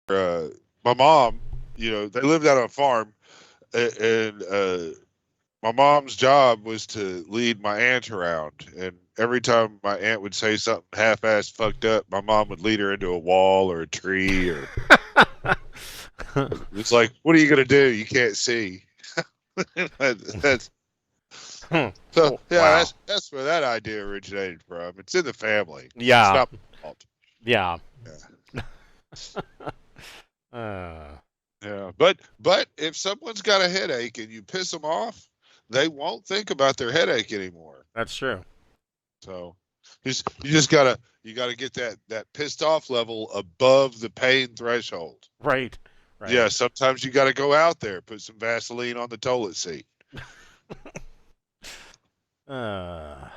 my mom, they lived out on a farm, and my mom's job was to lead my aunt around. And every time my aunt would say something half-assed fucked up, my mom would lead her into a wall or a tree, or it's like, what are you gonna do? You can't see. That's so Oh, yeah. wow. That's where that idea originated from. It's in the family. It's Yeah. not my fault. Yeah. Yeah. Uh, Yeah, but if someone's got a headache and you piss them off, they won't think about their headache anymore. that's true. So you gotta get that pissed off level above the pain threshold. Right. Right. Yeah, sometimes you gotta go out there, put some Vaseline on the toilet seat. Uh,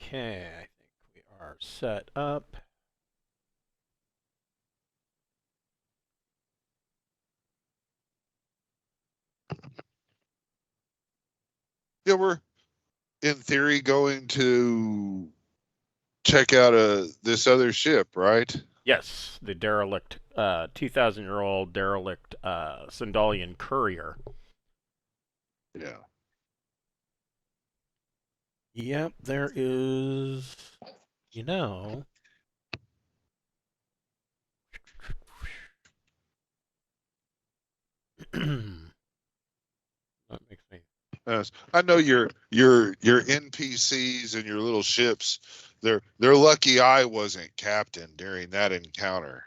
okay, I think we are set up. Yeah, we're in theory going to check out this other ship, right? Yes, the derelict, 2,000-year-old derelict Sindalian courier. Yeah. Yep, there is, you know, that makes me. Yes. I know your NPCs and your little ships. They're lucky I wasn't captain during that encounter.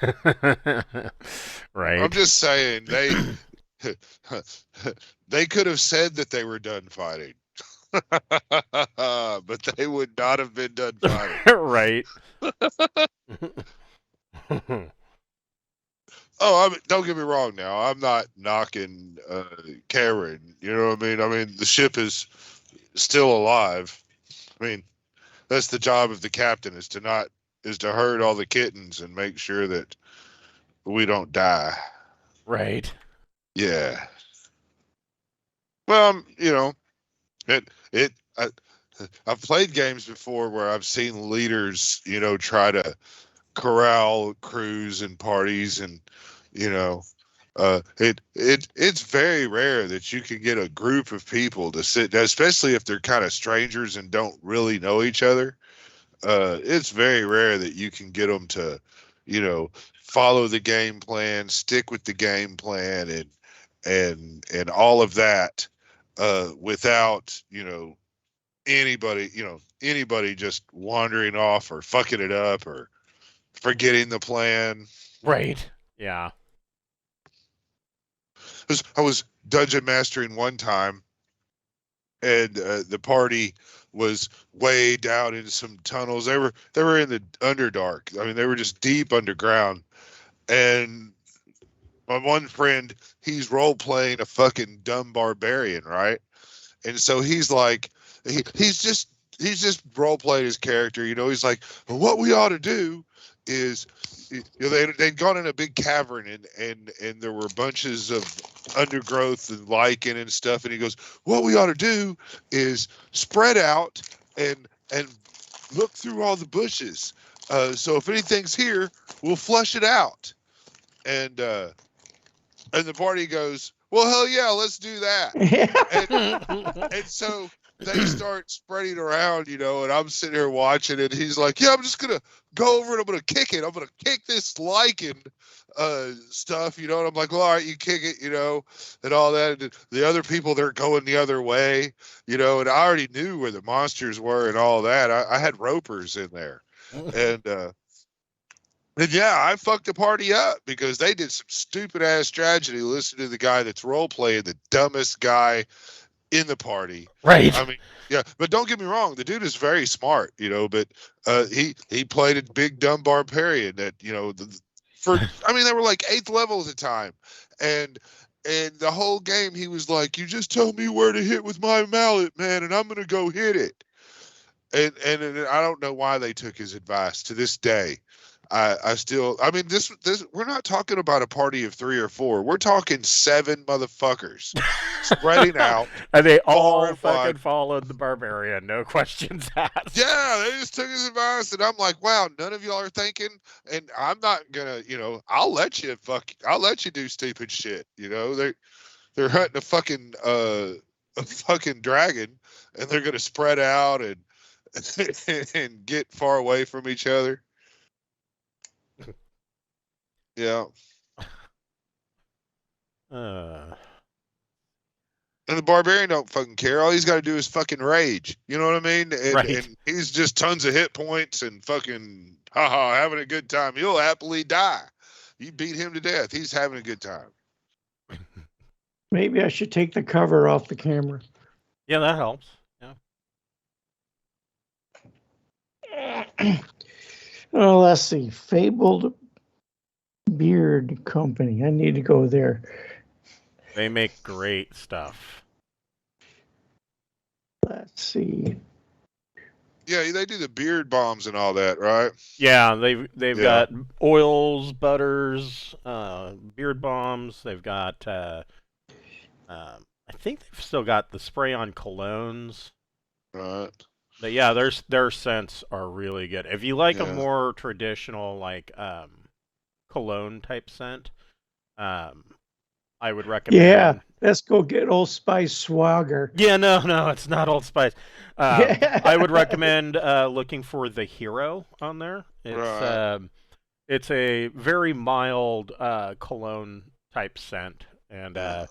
I'm Right. just saying they could have said that they were done fighting, but they would not have been done fighting. Right. Oh, don't get me wrong. Now I'm not knocking Karen. You know what I mean? I mean the ship is still alive. I mean that's the job of the captain is to herd all the kittens and make sure that we don't die. Right. Yeah. Well, it I've played games before where I've seen leaders, try to corral crews and parties, and you know, it's very rare that you can get a group of people to sit, especially if they're kind of strangers and don't really know each other. It's very rare that you can get them to, follow the game plan, stick with the game plan, and all of that, without anybody just wandering off or fucking it up or forgetting the plan. Right. Yeah. 'Cause I was dungeon mastering one time, and the party was way down in some tunnels. They were in the underdark. I mean, they were just deep underground. And my one friend, he's role playing a fucking dumb barbarian, right? And so he's like, he's just role playing his character. He's like, well, what we ought to do is, they'd gone in a big cavern, and there were bunches of undergrowth and lichen and stuff. And he goes, what we ought to do is spread out and look through all the bushes. So if anything's here, we'll flush it out. And the party goes, well, hell yeah, let's do that. And so they start spreading around, and I'm sitting here watching it. He's like, yeah, I'm just going to go over and I'm going to kick it. I'm going to kick this lichen stuff, and I'm like, well, all right, you kick it, and all that. And the other people, they're going the other way, and I already knew where the monsters were and all that. I had ropers in there. And, and yeah, I fucked the party up because they did some stupid ass tragedy. Listen to the guy that's role playing the dumbest guy in the party. Right. I mean, yeah, but don't get me wrong, the dude is very smart, but he played a big dumb barbarian that, they were like 8th level at the time. And the whole game he was like, you just tell me where to hit with my mallet, man, and I'm gonna go hit it. And I don't know why they took his advice to this day. I still, I mean, this, we're not talking about a party of 3 or 4. We're talking 7 motherfuckers spreading out And they far all and fucking wide. followed the barbarian, no questions asked. Yeah, they just took his advice, and I'm like, wow, none of y'all are thinking, and I'm not gonna, I'll let you do stupid shit. They're hunting a fucking dragon, and they're gonna spread out and and get far away from each other. Yeah. And the barbarian don't fucking care. All he's got to do is fucking rage. You know what I mean? And he's just tons of hit points and fucking having a good time. He'll happily die. You beat him to death. He's having a good time. Maybe I should take the cover off the camera. Yeah, that helps. Yeah. Oh, let's see. Fabled Beard Company. I need to go there. They make great stuff. Let's see. Yeah, they do the beard bombs and all that, right? Yeah, they've got oils, butters, beard bombs. They've got I think they've still got the spray-on colognes. Right. But yeah, their scents are really good. If you like a more traditional like cologne type scent, I would recommend. Yeah, let's go get Old Spice Swagger. Yeah, no, it's not Old Spice. I would recommend looking for the Hero on there. It's a very mild cologne type scent, and in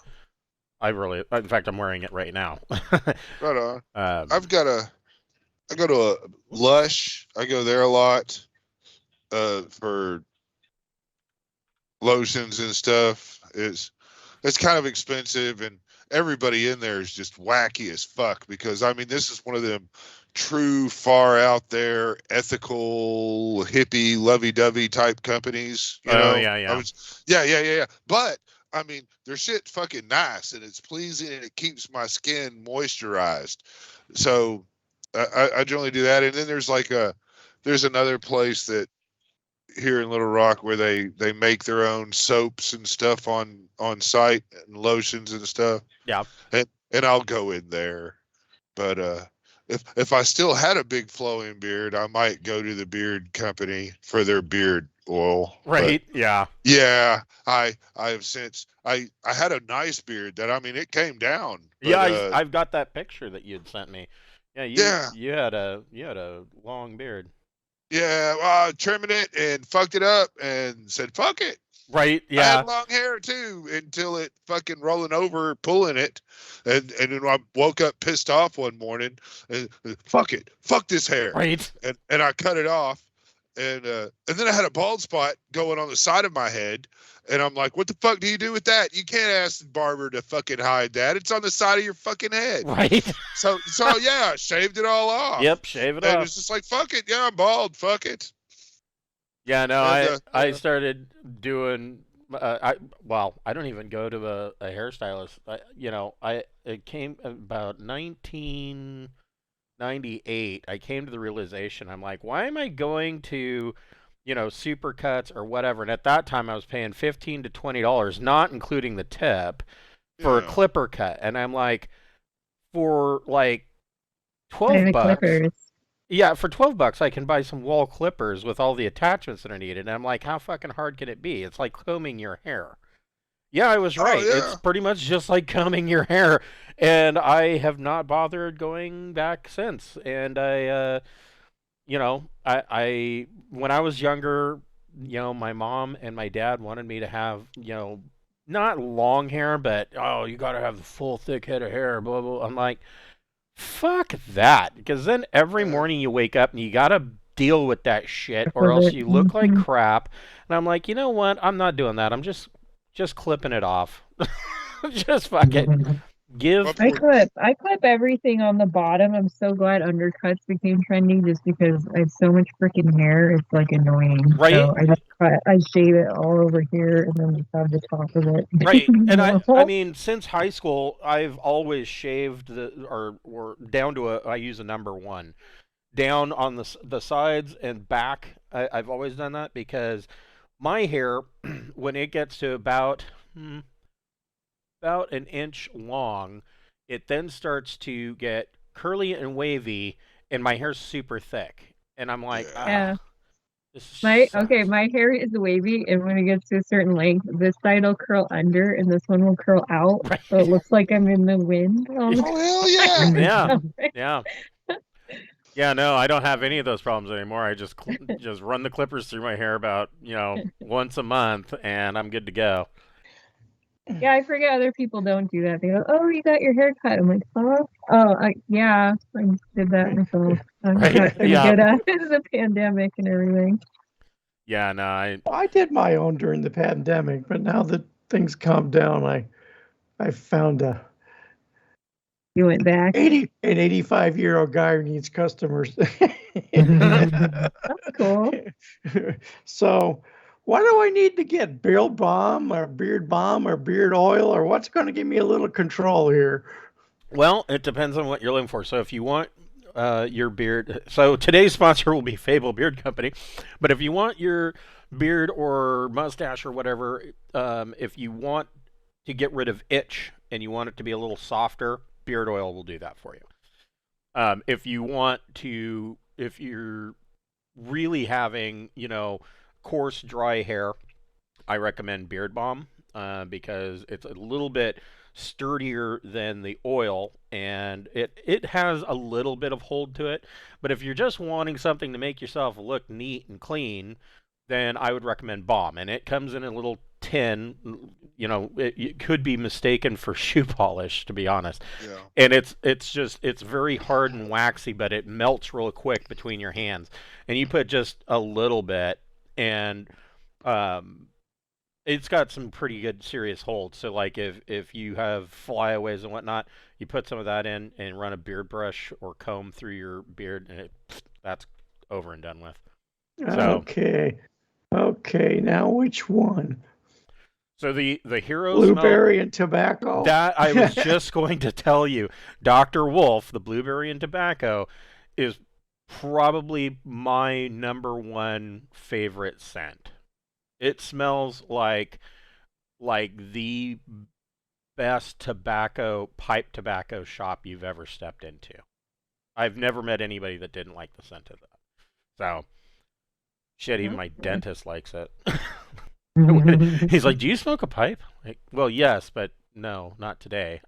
fact, I'm wearing it right now. Right on. I go to a Lush. I go there a lot for lotions and stuff. It's kind of expensive, and everybody in there is just wacky as fuck because, I mean, this is one of them true far out there ethical hippie lovey-dovey type companies. Yeah. But I mean, their shit's fucking nice and it's pleasing and it keeps my skin moisturized. So I generally do that. And then there's another place that here in Little Rock where they make their own soaps and stuff on site and lotions and stuff. Yeah. And I'll go in there. But if I still had a big flowing beard, I might go to the beard company for their beard oil. Right. But, yeah. Yeah. I have since I had a nice beard that, I mean, it came down. But, yeah, I've got that picture that you'd sent me. Yeah, you had a long beard. Yeah, well, I trimmed it and fucked it up and said, fuck it. Right, yeah. I had long hair too until it fucking rolling over, pulling it. And then I woke up pissed off one morning and fuck it. Fuck this hair. Right. And I cut it off. And then I had a bald spot going on the side of my head. And I'm like, what the fuck do you do with that? You can't ask the barber to fucking hide that. It's on the side of your fucking head. Right. So yeah, I shaved it all off. Yep, shave it off. off. It's just like, fuck it. Yeah, I'm bald. Fuck it. Yeah, no, I started doing. I don't even go to a hairstylist. It came about 1998. I came to the realization. I'm like, why am I going to, Supercuts or whatever? And at that time, I was paying $15 to $20, not including the tip, for a clipper cut. And I'm like, for like $12. Clippers. Yeah, for $12, I can buy some wall clippers with all the attachments that are needed. And I'm like, how fucking hard can it be? It's like combing your hair. Yeah, I was right. Yeah. It's pretty much just like combing your hair. And I have not bothered going back since. And I when I was younger, my mom and my dad wanted me to have, not long hair, but, you got to have the full thick head of hair, blah, blah. I'm like, fuck that, because then every morning you wake up and you gotta deal with that shit, or else you look like crap. And I'm like, you know what? I'm not doing that. I'm just clipping it off. Just fuck it. I clip everything on the bottom. I'm so glad undercuts became trendy just because I have so much freaking hair. It's like annoying. Right. So I shave it all over here and then just have the top of it. Right. And I mean, since high school, I've always shaved or down to I use a number 1. Down on the sides and back, I've always done that because my hair, when it gets to about an inch long, it then starts to get curly and wavy, and my hair's super thick. And I'm like, Yeah. this My sucks. hair is wavy, and when it gets to a certain length, this side will curl under, and this one will curl out, Right. so it looks like I'm in the wind. Oh hell yeah! Yeah, yeah. Yeah, no, I don't have any of those problems anymore. I just just run the clippers through my hair about, once a month, and I'm good to go. Yeah, I forget other people don't do that. They go, "Oh, you got your hair cut." I'm like, "Huh? Oh, yeah, I did that myself. I Right? got pretty Yeah. good at it, the pandemic and everything." Yeah, no, I did my own during the pandemic, but now that things calmed down, I found You went back. an 85-year-old guy who needs customers. That's cool. So, what do I need to get? Beard balm or beard oil, or what's going to give me a little control here? Well, it depends on what you're looking for. So if you want your beard, so today's sponsor will be Fable Beard Company, but if you want your beard or mustache or whatever, if you want to get rid of itch and you want it to be a little softer, beard oil will do that for you. If you're really having, coarse, dry hair, I recommend Beard Balm because it's a little bit sturdier than the oil, and it has a little bit of hold to it. But if you're just wanting something to make yourself look neat and clean, then I would recommend Balm. And it comes in a little tin. It could be mistaken for shoe polish, to be honest. Yeah. And it's very hard and waxy, but it melts real quick between your hands. And you put just a little bit, and it's got some pretty good serious hold. So like if you have flyaways and whatnot, you put some of that in and run a beard brush or comb through your beard, and that's over and done with. So, Okay. Now which one? So the hero Blueberry and tobacco. That I was just going to tell you, Dr. Wolf, the blueberry and tobacco, is probably my number one favorite scent. It smells like the best pipe tobacco shop you've ever stepped into. I've never met anybody that didn't like the scent of that. So, shit, even my dentist likes it. He's like, "Do you smoke a pipe?" Like, well, yes, but no, not today.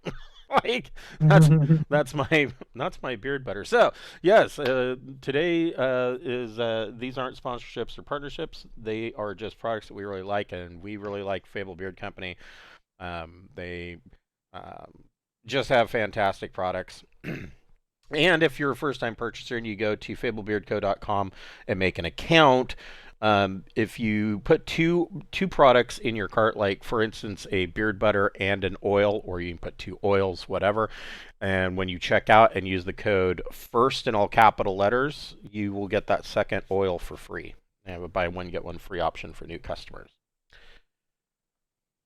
Like that's my beard butter. So yes, today is these aren't sponsorships or partnerships. They are just products that we really like, and we really like Fable Beard Company. They just have fantastic products. And if you're a first-time purchaser and you go to fablebeardco.com and make an account, if you put two products in your cart, like for instance a beard butter and an oil, or you can put two oils, whatever, and when you check out and use the code FIRST in all capital letters, you will get that second oil for free. And a buy one get one free option for new customers.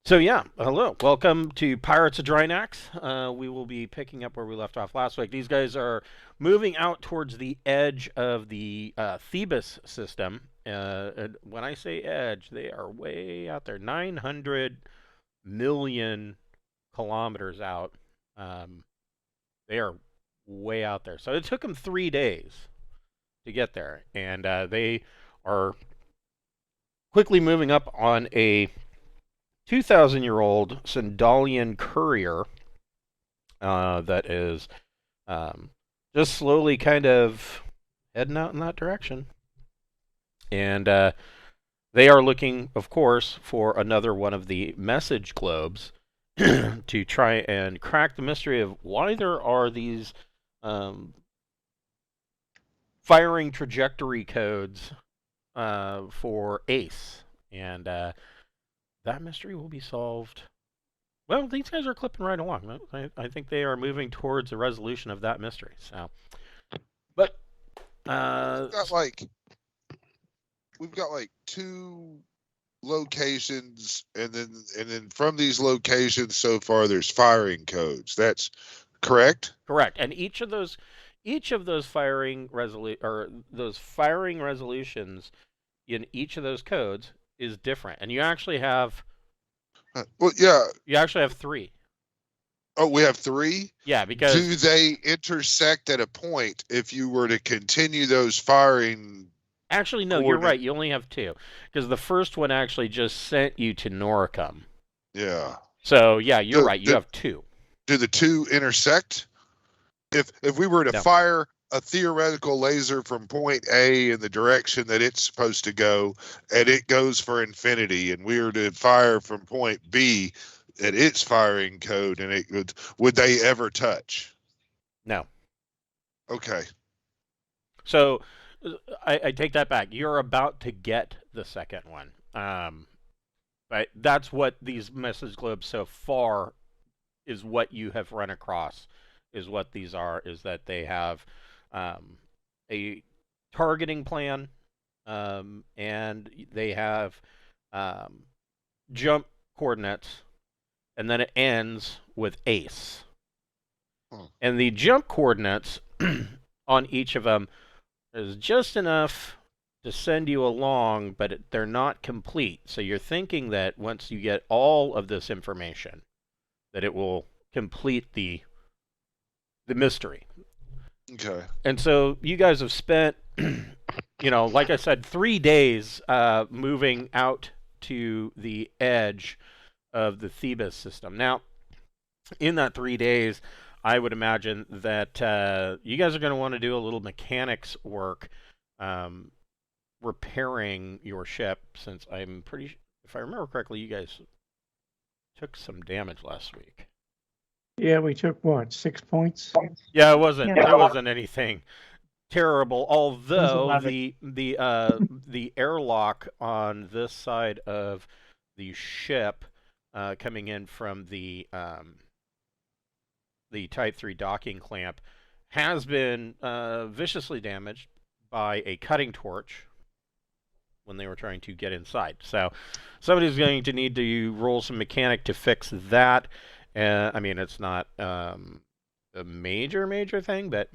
So yeah, hello, welcome to Pirates of Drinax. We will be picking up where we left off last week. These guys are moving out towards the edge of the Thebus system. And when I say edge, they are way out there, 900 million kilometers out. They are way out there. So it took them 3 days to get there, and they are quickly moving up on a 2,000-year-old Sindalian courier that is just slowly kind of heading out in that direction. And they are looking, of course, for another one of the message globes to try and crack the mystery of why there are these firing trajectory codes for ACE. And that mystery will be solved. Well, these guys are clipping right along. I think they are moving towards a resolution of that mystery. So, but we've got like 2 locations, and then from these locations so far, there's firing codes. That's correct. Correct, and each of those firing resolutions in each of those codes is different, and you actually have Well, yeah. 3. Oh, we have 3. Yeah, because Do they intersect at a point if you were to continue those firing? actually no, you're right. You only have 2 because the first one actually just sent you to Noricum. Yeah. So yeah, you're right. You have 2. Do the 2 intersect? If we were to fire a theoretical laser from point A in the direction that it's supposed to go, and it goes for infinity, and we were to fire from point B at its firing code, and it would they ever touch? No. Okay. So I take that back. You're about to get the second one. But that's what these message globes so far is what you have run across, is what these are, is that they have a targeting plan, and they have jump coordinates, and then it ends with ace. And the jump coordinates on each of them is just enough to send you along, but they're not complete. So you're thinking that once you get all of this information, that it will complete the mystery. Okay. And so you guys have spent, like I said, 3 days moving out to the edge of the Thebus system. Now, in that 3 days, I would imagine that you guys are going to want to do a little mechanics work, repairing your ship, since I'm pretty, if I remember correctly, you guys took some damage last week. Yeah, we took what, 6 points? Yeah, it wasn't anything terrible. Although the airlock on this side of the ship, coming in from the Type 3 docking clamp, has been viciously damaged by a cutting torch when they were trying to get inside. So somebody's going to need to roll some mechanic to fix that. I mean, it's not a major thing, but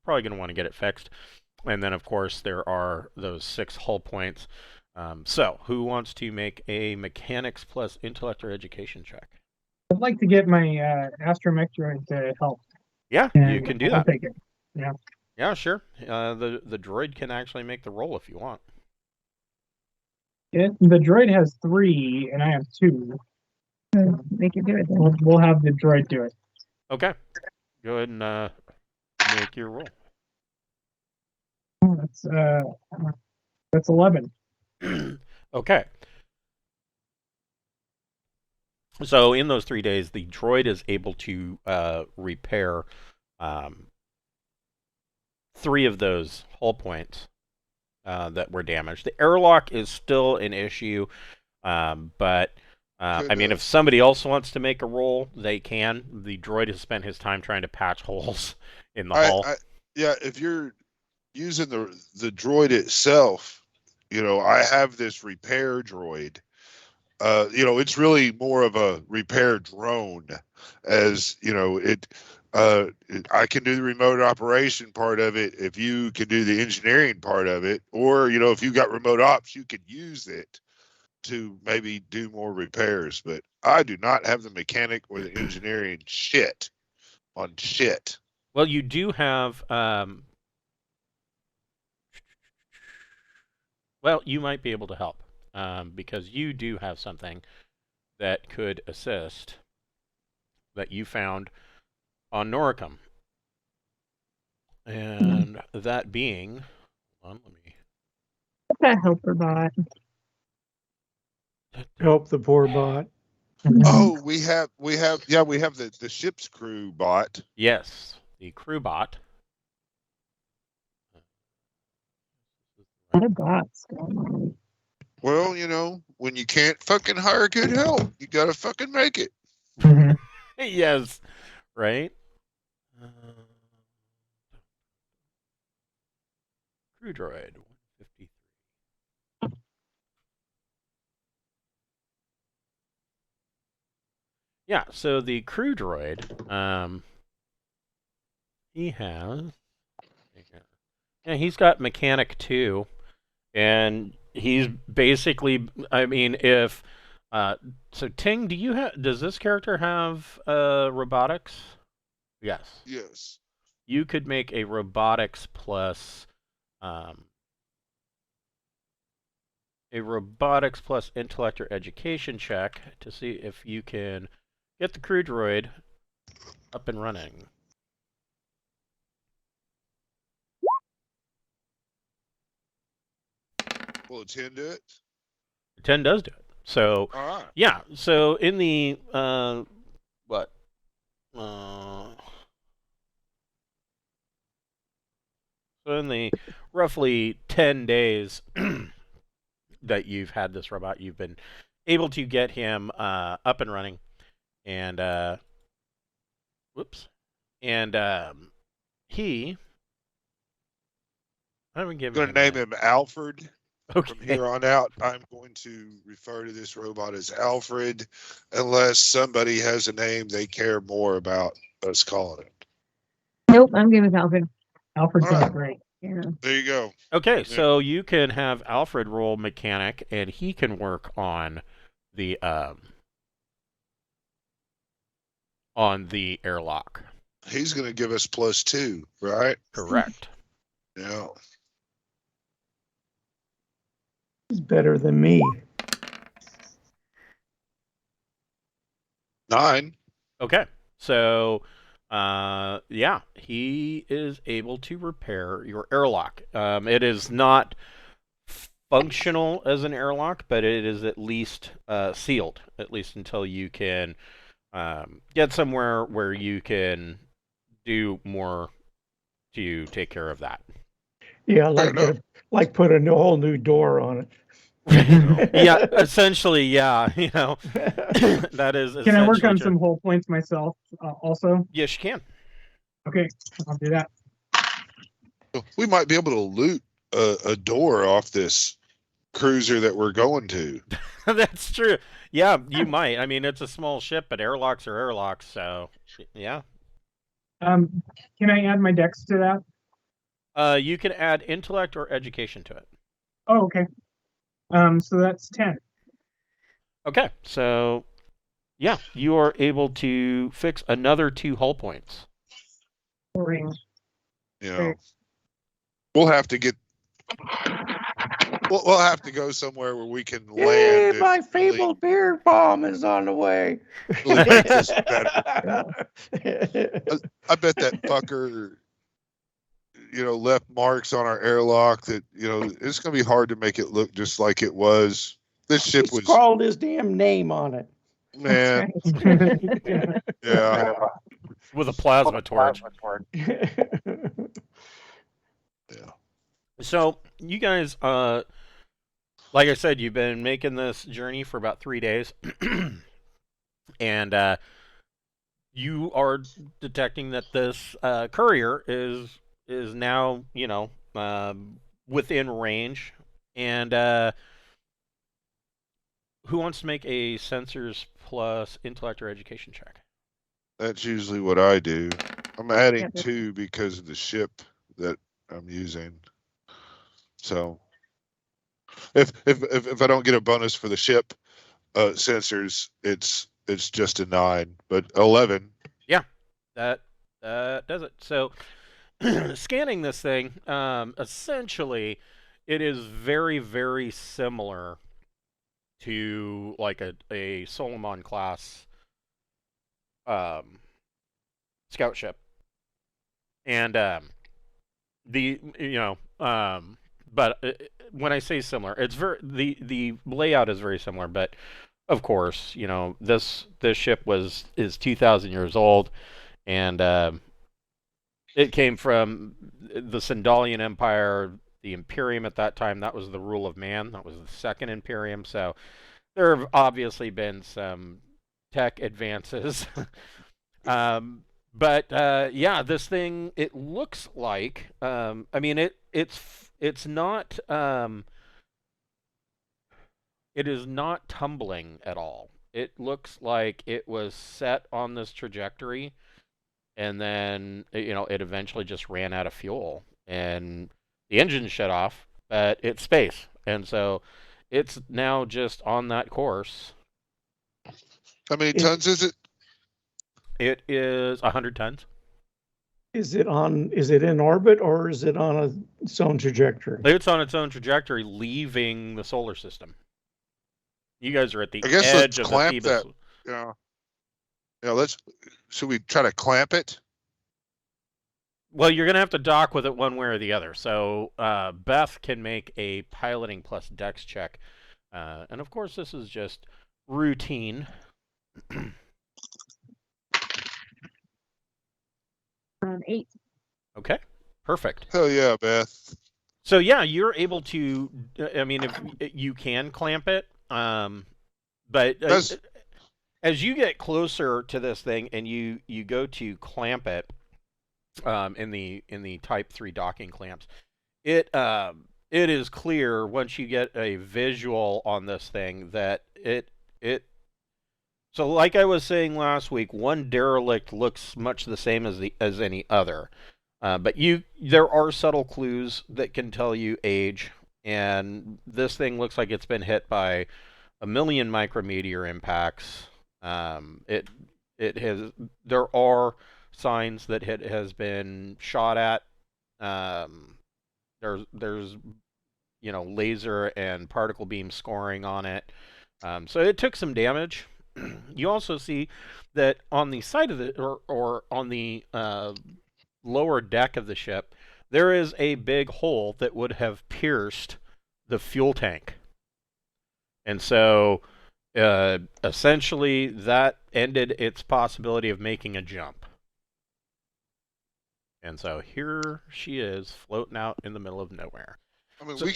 probably going to want to get it fixed. And then, of course, there are those 6 hull points. So who wants to make a mechanics plus intellect or education check? I'd like to get my astromech droid to help. Yeah, you can do that. I'll take it. Yeah. Yeah, sure. The droid can actually make the roll if you want. The droid has 3, and I have 2. Make it do it then. We'll have the droid do it. Okay. Go ahead and make your roll. Oh, that's 11. Okay. So in those 3 days, the droid is able to repair 3 of those hull points that were damaged. The airlock is still an issue, but I mean, if somebody else wants to make a roll, they can. The droid has spent his time trying to patch holes in the hull. Yeah, if you're using the droid itself, I have this repair droid. It's really more of a repair drone, as I can do the remote operation part of it. If you can do the engineering part of it, or if you got remote ops, you could use it to maybe do more repairs. But I do not have the mechanic or the engineering shit on shit. Well, you do have. Well, you might be able to help. Because you do have something that could assist that you found on Noricum. And that being, hold on, let me. That helper bot. Help the poor bot. Oh, we have the ship's crew bot. Yes, the crew bot. A lot of bots going on. Well, when you can't fucking hire good help, you gotta fucking make it. Yes, right? Crew droid 153. Yeah, so the crew droid, he has. Yeah, he's got mechanic 2. And he's basically, I mean, if so, Ting, does this character have robotics? Yes. Yes. You could make a robotics plus um, intellect or education check to see if you can get the crew droid up and running. Will a 10 do it? 10 does do it. So, All right. yeah. So in the what? So in the roughly 10 days that you've had this robot, you've been able to get him up and running, and he. I haven't I'm given going to name him Alfred. Okay. From here on out, I'm going to refer to this robot as Alfred, unless somebody has a name they care more about us calling it. Nope, I'm good with Alfred. Alfred All sounds right. great. Yeah. There you go. Okay, so you can have Alfred roll mechanic, and he can work on the airlock. He's going to give us +2, right? Correct. Yeah. He's better than me. 9. Okay, so yeah, he is able to repair your airlock. It is not functional as an airlock, but it is at least sealed, at least until you can get somewhere where you can do more to take care of that. Yeah, enough. like put a whole new door on it. Yeah, essentially, yeah. You know, that is. Can I work on essentially some whole points myself also? Yes, you can. Okay, I'll do that. We might be able to loot a door off this cruiser that we're going to. That's true. Yeah, you might. I mean, it's a small ship, but airlocks are airlocks, so yeah. Can I add my dex to that? You can add intellect or education to it. Oh, okay. So that's 10. Okay, so yeah, you are able to fix another 2 hull points. Rings. You know, we'll have to get. We'll have to go somewhere where we can Yay, land. my and really- fabled beard bomb is on the way. really make this better. I bet that fucker, left marks on our airlock that, it's going to be hard to make it look just like it was. This ship He was, scrawled his damn name on it. man, Right. yeah. With a plasma torch. Yeah. So you guys, like I said, you've been making this journey for about 3 days, and you are detecting that this courier is now, within range. And who wants to make a sensors plus intellect or education check? That's usually what I do. I'm adding Yeah, but- 2 because of the ship that I'm using. So if I don't get a bonus for the ship sensors, it's just a 9, but 11. That does it. So scanning this thing, essentially, it is very, very similar to like a Solomon class scout ship, and but when I say similar, it's the layout is very similar, but of course, this ship is 2,000 years old, and it came from the Sindalian Empire, the Imperium at that time. That was the rule of man. That was the second Imperium. So there have obviously been some tech advances. But yeah, this thing, it looks like, I mean, it's not, it is not tumbling at all. It looks like it was set on this trajectory, and then it eventually just ran out of fuel, and the engine shut off. but it's space, and so it's now just on that course. How many tons is it? It is 100 tons. Is it in orbit or is it on its own trajectory? It's on its own trajectory, leaving the solar system. You guys are at the I guess edge let's of clamp the Thebus. that. Yeah. Should we try to clamp it? Well, you're going to have to dock with it one way or the other. So Beth can make a piloting plus dex check. And of course, this is just routine. 8. Okay, perfect. Hell yeah, Beth. So yeah, you're able to. I mean, if you can clamp it, but as you get closer to this thing and you go to clamp it, in the Type 3 docking clamps, it is clear once you get a visual on this thing that it. So like I was saying last week, one derelict looks much the same as any other. But there are subtle clues that can tell you age, and this thing looks like it's been hit by 1 million micrometeor impacts. There are signs that it has been shot at. There's laser and particle beam scoring on it. So it took some damage. You also see that on the side of the or on the lower deck of the ship, there is a big hole that would have pierced the fuel tank. And so essentially that ended its possibility of making a jump. And so here she is floating out in the middle of nowhere. I mean, we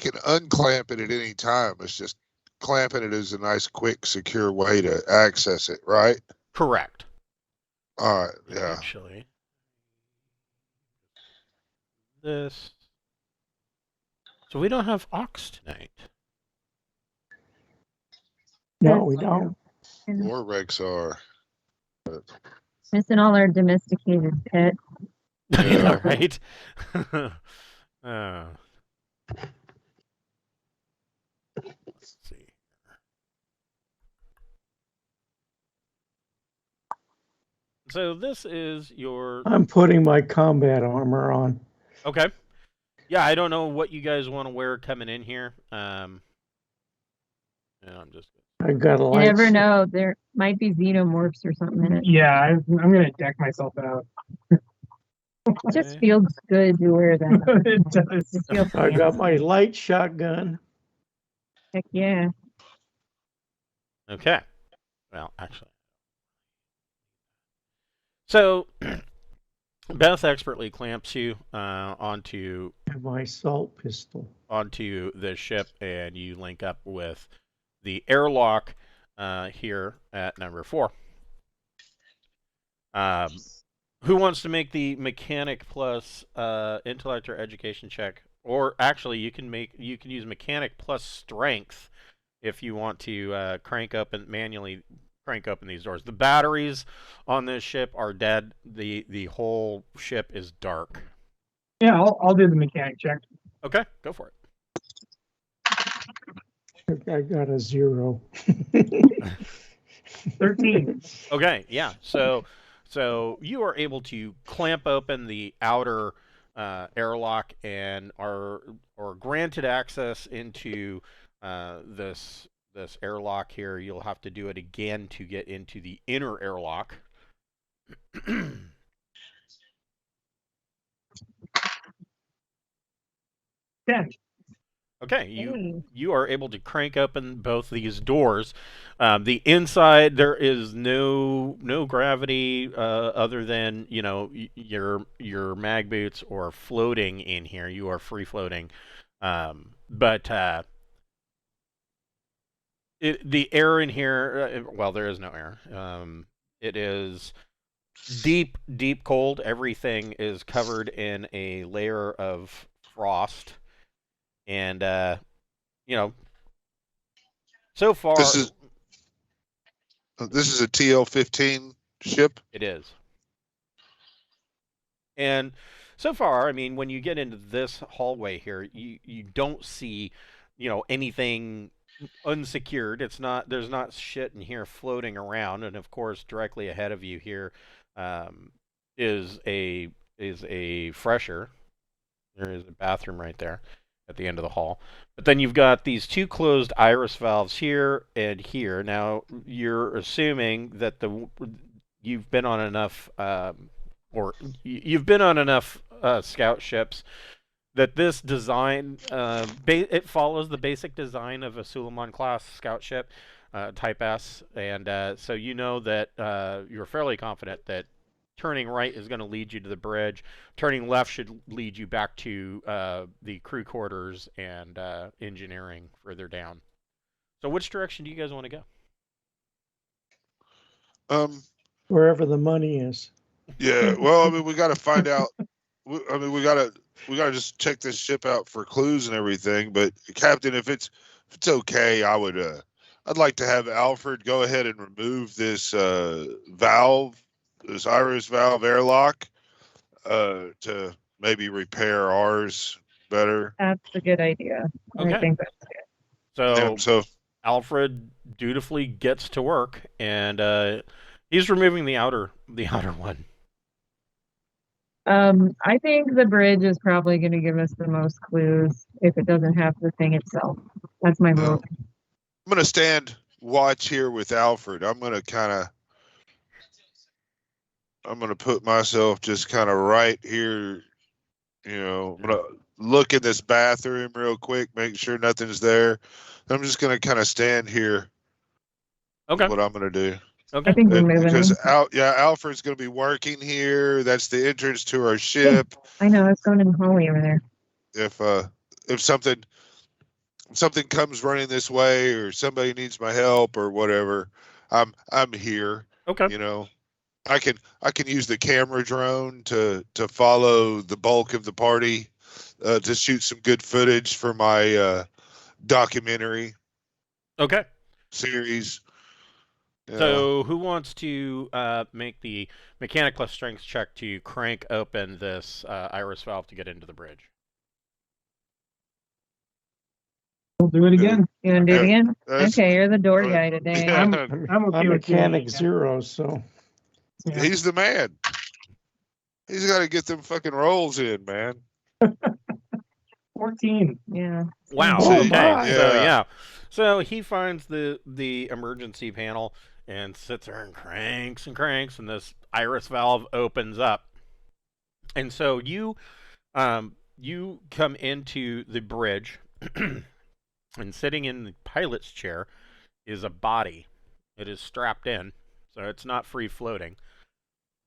can unclamp it at any time. It's just clamping it is a nice, quick, secure way to access it, right? Correct. All right, yeah. Actually, this. So we don't have ox tonight. No, we don't. More Rex are. Missing all our domesticated pets. Yeah, right? Let's see. So this is your... I'm putting my combat armor on. Okay. Yeah, I don't know what you guys want to wear coming in here. I'm just... I got a light. You never know. There might be xenomorphs or something in it. Yeah, I'm gonna deck myself out. It just feels good to wear that. It does. It feels I got fancy. my light shotgun. Heck yeah. Okay. Well, actually. So, Beth expertly clamps you onto My assault pistol. onto the ship, and you link up with the airlock here at number 4. Who wants to make the mechanic plus intellect or education check? Or actually, you can use mechanic plus strength if you want to manually crank open these doors. The batteries on this ship are dead. The whole ship is dark. Yeah, I'll do the mechanic check. Okay, go for it. I got a 0. 13. Okay, yeah. So you are able to clamp open the outer airlock and are granted access into this airlock here. You'll have to do it again to get into the inner airlock. 10. Okay, you are able to crank open both these doors. The inside, there is no gravity other than your mag boots or floating in here. You are free floating, but the air in here. Well, there is no air. It is deep cold. Everything is covered in a layer of frost. And so far This is a TL-15 ship. it is. And so far, I mean, when you get into this hallway here, you don't see, anything unsecured. There's not shit in here floating around, and of course, directly ahead of you here um, is a fresher. There is a bathroom right there at the end of the hall. But then you've got these two closed iris valves here and here. Now you're assuming that you've been on enough scout ships that this design it follows the basic design of a Suleiman class scout ship, Type S, and so you know that you're fairly confident that turning right is going to lead you to the bridge. Turning left should lead you back to the crew quarters and engineering further down. So which direction do you guys want to go? Wherever the money is. Yeah. Well, I mean, we got to find out. I mean, we gotta just check this ship out for clues and everything. But Captain, if it's okay, I'd like to have Alfred go ahead and remove this valve, this iris valve airlock, to maybe repair ours better. That's a good idea. Okay. I think that's good. So Alfred dutifully gets to work, and he's removing the outer one. I think the bridge is probably going to give us the most clues if it doesn't have the thing itself. That's my vote. I'm going to stand watch here with Alfred. I'm going to put myself just kind of right here. I'm going to look in this bathroom real quick, make sure nothing's there. I'm just going to kind of stand here. Okay. What I'm going to do. Okay. I think we're moving. Because Alfred's going to be working here. That's the entrance to our ship. I know. It's going in the hallway over there. If something comes running this way, or somebody needs my help or whatever, I'm here. Okay. I can use the camera drone to follow the bulk of the party, to shoot some good footage for my documentary. Okay. Series. So who wants to make the mechanical strength check to crank open this iris valve to get into the bridge? We'll do it again. You want to do it again? Okay, you're the door guy today. Yeah. I'm okay I'm with mechanic doing it. 0, so Yeah. He's the man. He's got to get them fucking rolls in, man. 14. Yeah. Wow. Oh, Okay. my. So so he finds the emergency panel and sits there and cranks, and this iris valve opens up. And so you come into the bridge, and sitting in the pilot's chair is a body. It is strapped in, so it's not free floating.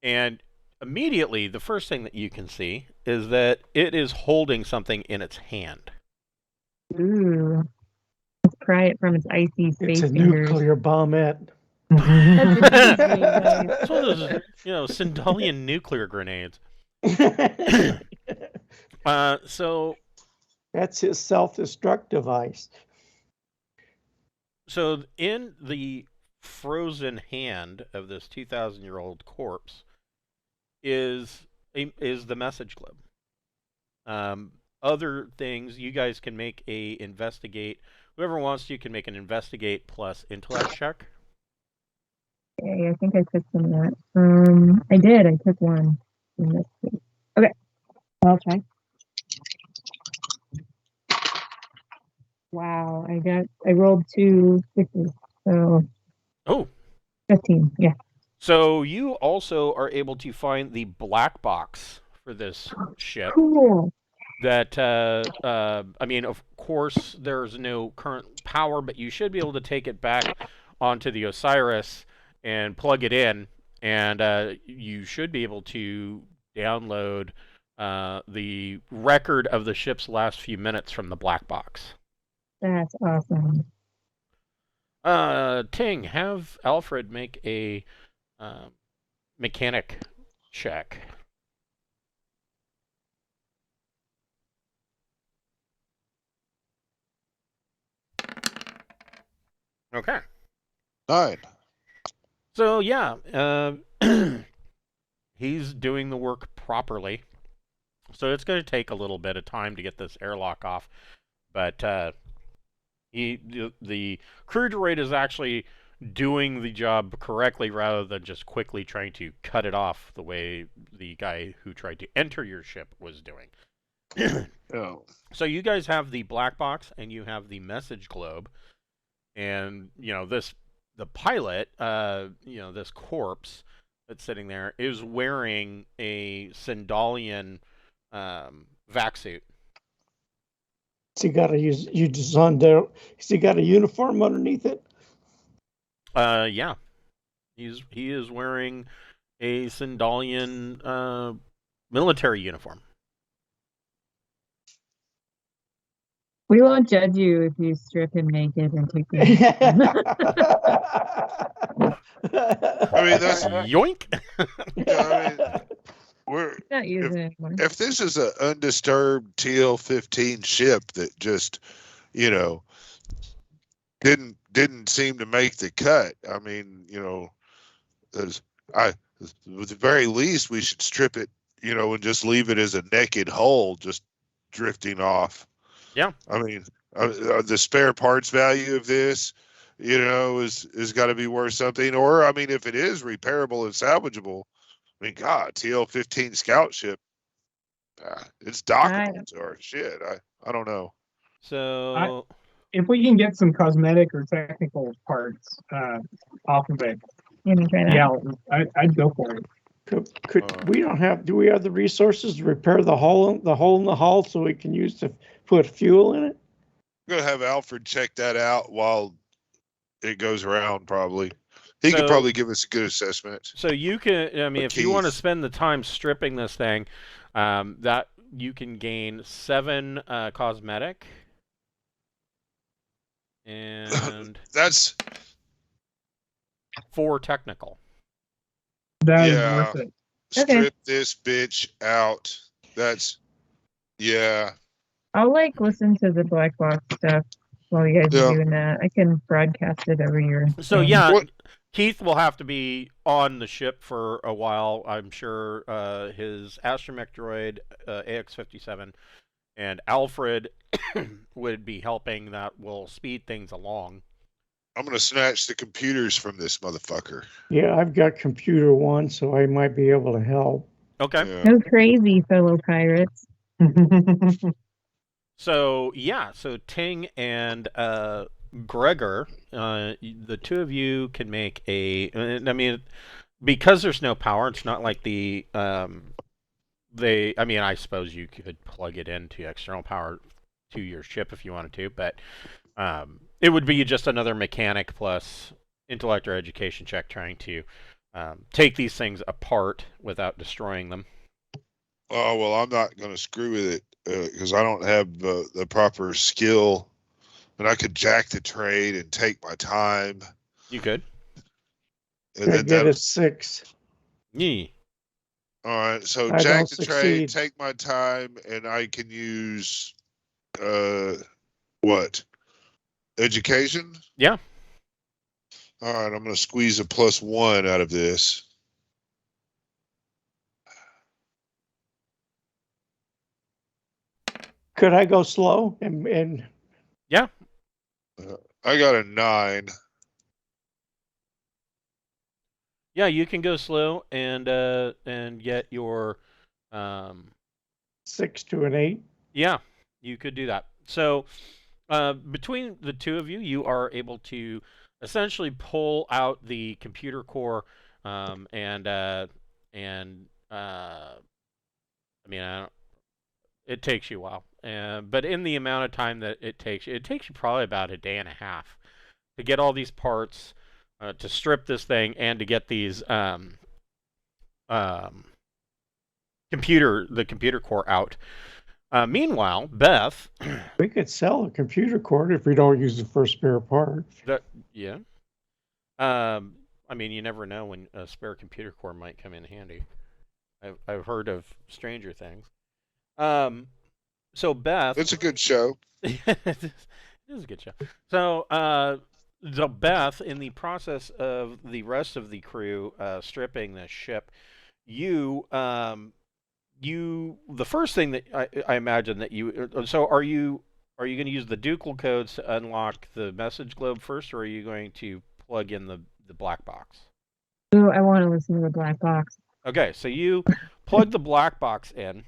And immediately, the first thing that you can see is that it is holding something in its hand. Ooh. Let's pry it from its icy space it's a fingers. nuclear bombette. It's one of those, Sindalian nuclear grenades. So That's his self-destruct device. So in the frozen hand of this 2,000-year-old corpse is the message clip. Other things, you guys can make a investigate. Whoever wants to can make an investigate plus intellect check. Okay, I think I took some of that. I did. I took one. In this case. Okay, I'll try. Wow, I rolled 2 6s, so. Oh. 15. Yeah. So you also are able to find the black box for this ship. Cool. That of course, there's no current power, but you should be able to take it back onto the Osiris and plug it in, and you should be able to download the record of the ship's last few minutes from the black box. That's awesome. Ting, have Alfred make a mechanic check. Okay. 9. So yeah, he's doing the work properly. So it's going to take a little bit of time to get this airlock off, but the crew droid is actually doing the job correctly rather than just quickly trying to cut it off the way the guy who tried to enter your ship was doing. Oh. So you guys have the black box and you have the message globe, and the pilot, this corpse that's sitting there is wearing a Sindalian vac suit. Has he got has he got a uniform underneath it? Yeah. He is wearing a Sindalian military uniform. We won't judge you if you strip him naked and take the. I mean, that's Yoink! I mean, we're Not using it anymore. if this is an undisturbed TL-15 ship that just, didn't seem to make the cut. I mean, with the very least, we should strip it, and just leave it as a naked hull, just drifting off. Yeah. I mean, the spare parts value of this, is got to be worth something. Or, I mean, if it is repairable and salvageable, I mean, God, TL-15 scout ship, it's dockable or shit. I don't know. So If we can get some cosmetic or technical parts off of it, You want to try that? yeah, I'd go for it. Do we have the resources to repair the hole in the hull so we can use to put fuel in it? I'm gonna have Alfred check that out while it goes around. Probably he could probably give us a good assessment. So you can, I mean, if you want to Keith. spend the time stripping this thing, that you can gain 7 cosmetic and That's 4 technical. That is Yeah. worth it. Okay. strip this bitch out. Yeah. I'll listen to the black box stuff while you guys Yeah. are doing that. I can broadcast it every year. So yeah, What- Keith will have to be on the ship for a while. I'm sure his astromech droid AX-57 and Alfred would be helping. That will speed things along. I'm gonna snatch the computers from this motherfucker. Yeah, I've got computer 1, so I might be able to help. Okay. Yeah. No crazy fellow pirates. So Ting and Gregor, the two of you can make I mean, because there's no power, it's not like I mean, I suppose you could plug it into external power to your ship if you wanted to, but it would be just another mechanic plus intellect or education check trying to take these things apart without destroying them. Oh well, I'm not gonna screw with it because I don't have the proper skill, and I could jack the trade and take my time. You could. And I then get that, a 6. Yeah. all right, so I jack don't the trade, succeed. take my time, and I can use what? Education? Yeah. All right, I'm gonna squeeze a +1 out of this. Could I go slow and Yeah. I got a 9. Yeah, you can go slow and get your 6 to an 8? yeah, you could do that. So between the two of you, you are able to essentially pull out the computer core and I mean, it takes you a while, but in the amount of time that it takes you probably about a day and a half to get all these parts, to strip this thing, and to get these computer core out. Meanwhile, Beth, We could sell a computer core if we don't use the first spare part. yeah. I mean, you never know when a spare computer core might come in handy. I've heard of stranger things. So Beth, It's a good show. it is a good show. So Beth, in the process of the rest of the crew stripping this ship, you the first thing that I imagine that you, so are you going to use the ducal codes to unlock the message globe first, or are you going to plug in the black box? Ooh, I want to listen to the black box. Okay, so you plug the black box in.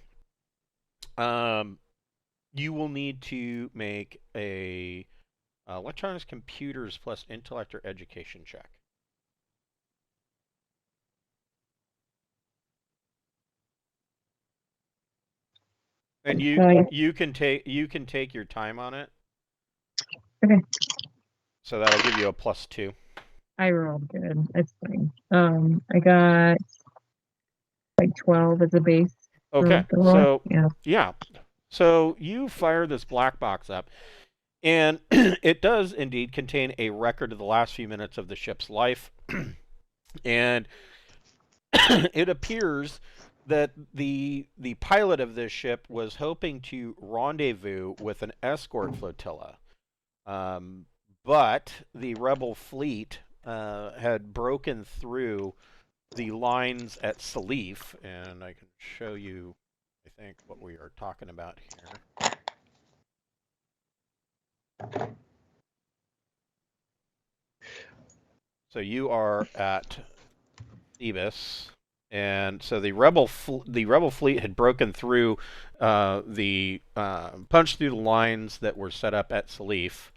You will need to make a electronics computers plus intellect or education check. And you can take your time on it. Okay. So that'll give you a +2. I rolled good. That's fine. I got like 12 as a base. Okay. So yeah. So you fire this black box up, and it does indeed contain a record of the last few minutes of the ship's life. And it appears that the pilot of this ship was hoping to rendezvous with an escort flotilla. But the rebel fleet had broken through the lines at Salif, and I can show you, I think, what we are talking about here. So you are at Thebus, and so the rebel fleet had broken through punched through the lines that were set up at Salif,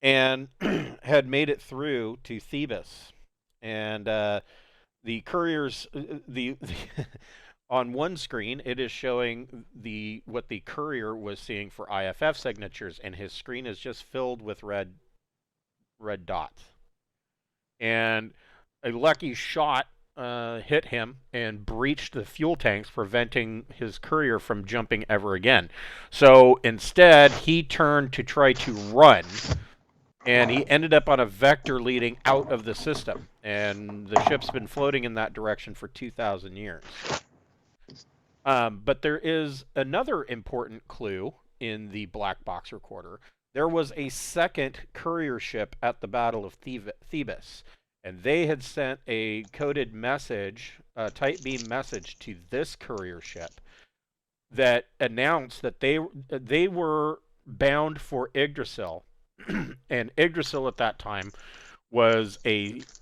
and had made it through to Thebus, and the couriers on one screen it is showing what the courier was seeing for IFF signatures, and his screen is just filled with red dots. And a lucky shot hit him and breached the fuel tanks, preventing his courier from jumping ever again. So instead, he turned to try to run, and he ended up on a vector leading out of the system. And the ship's been floating in that direction for 2,000 years. But there is another important clue in the black box recorder. There was a second courier ship at the Battle of Thebus, and they had sent a coded message, a tight beam message, to this courier ship that announced that they were bound for Yggdrasil, and Yggdrasil at that time was another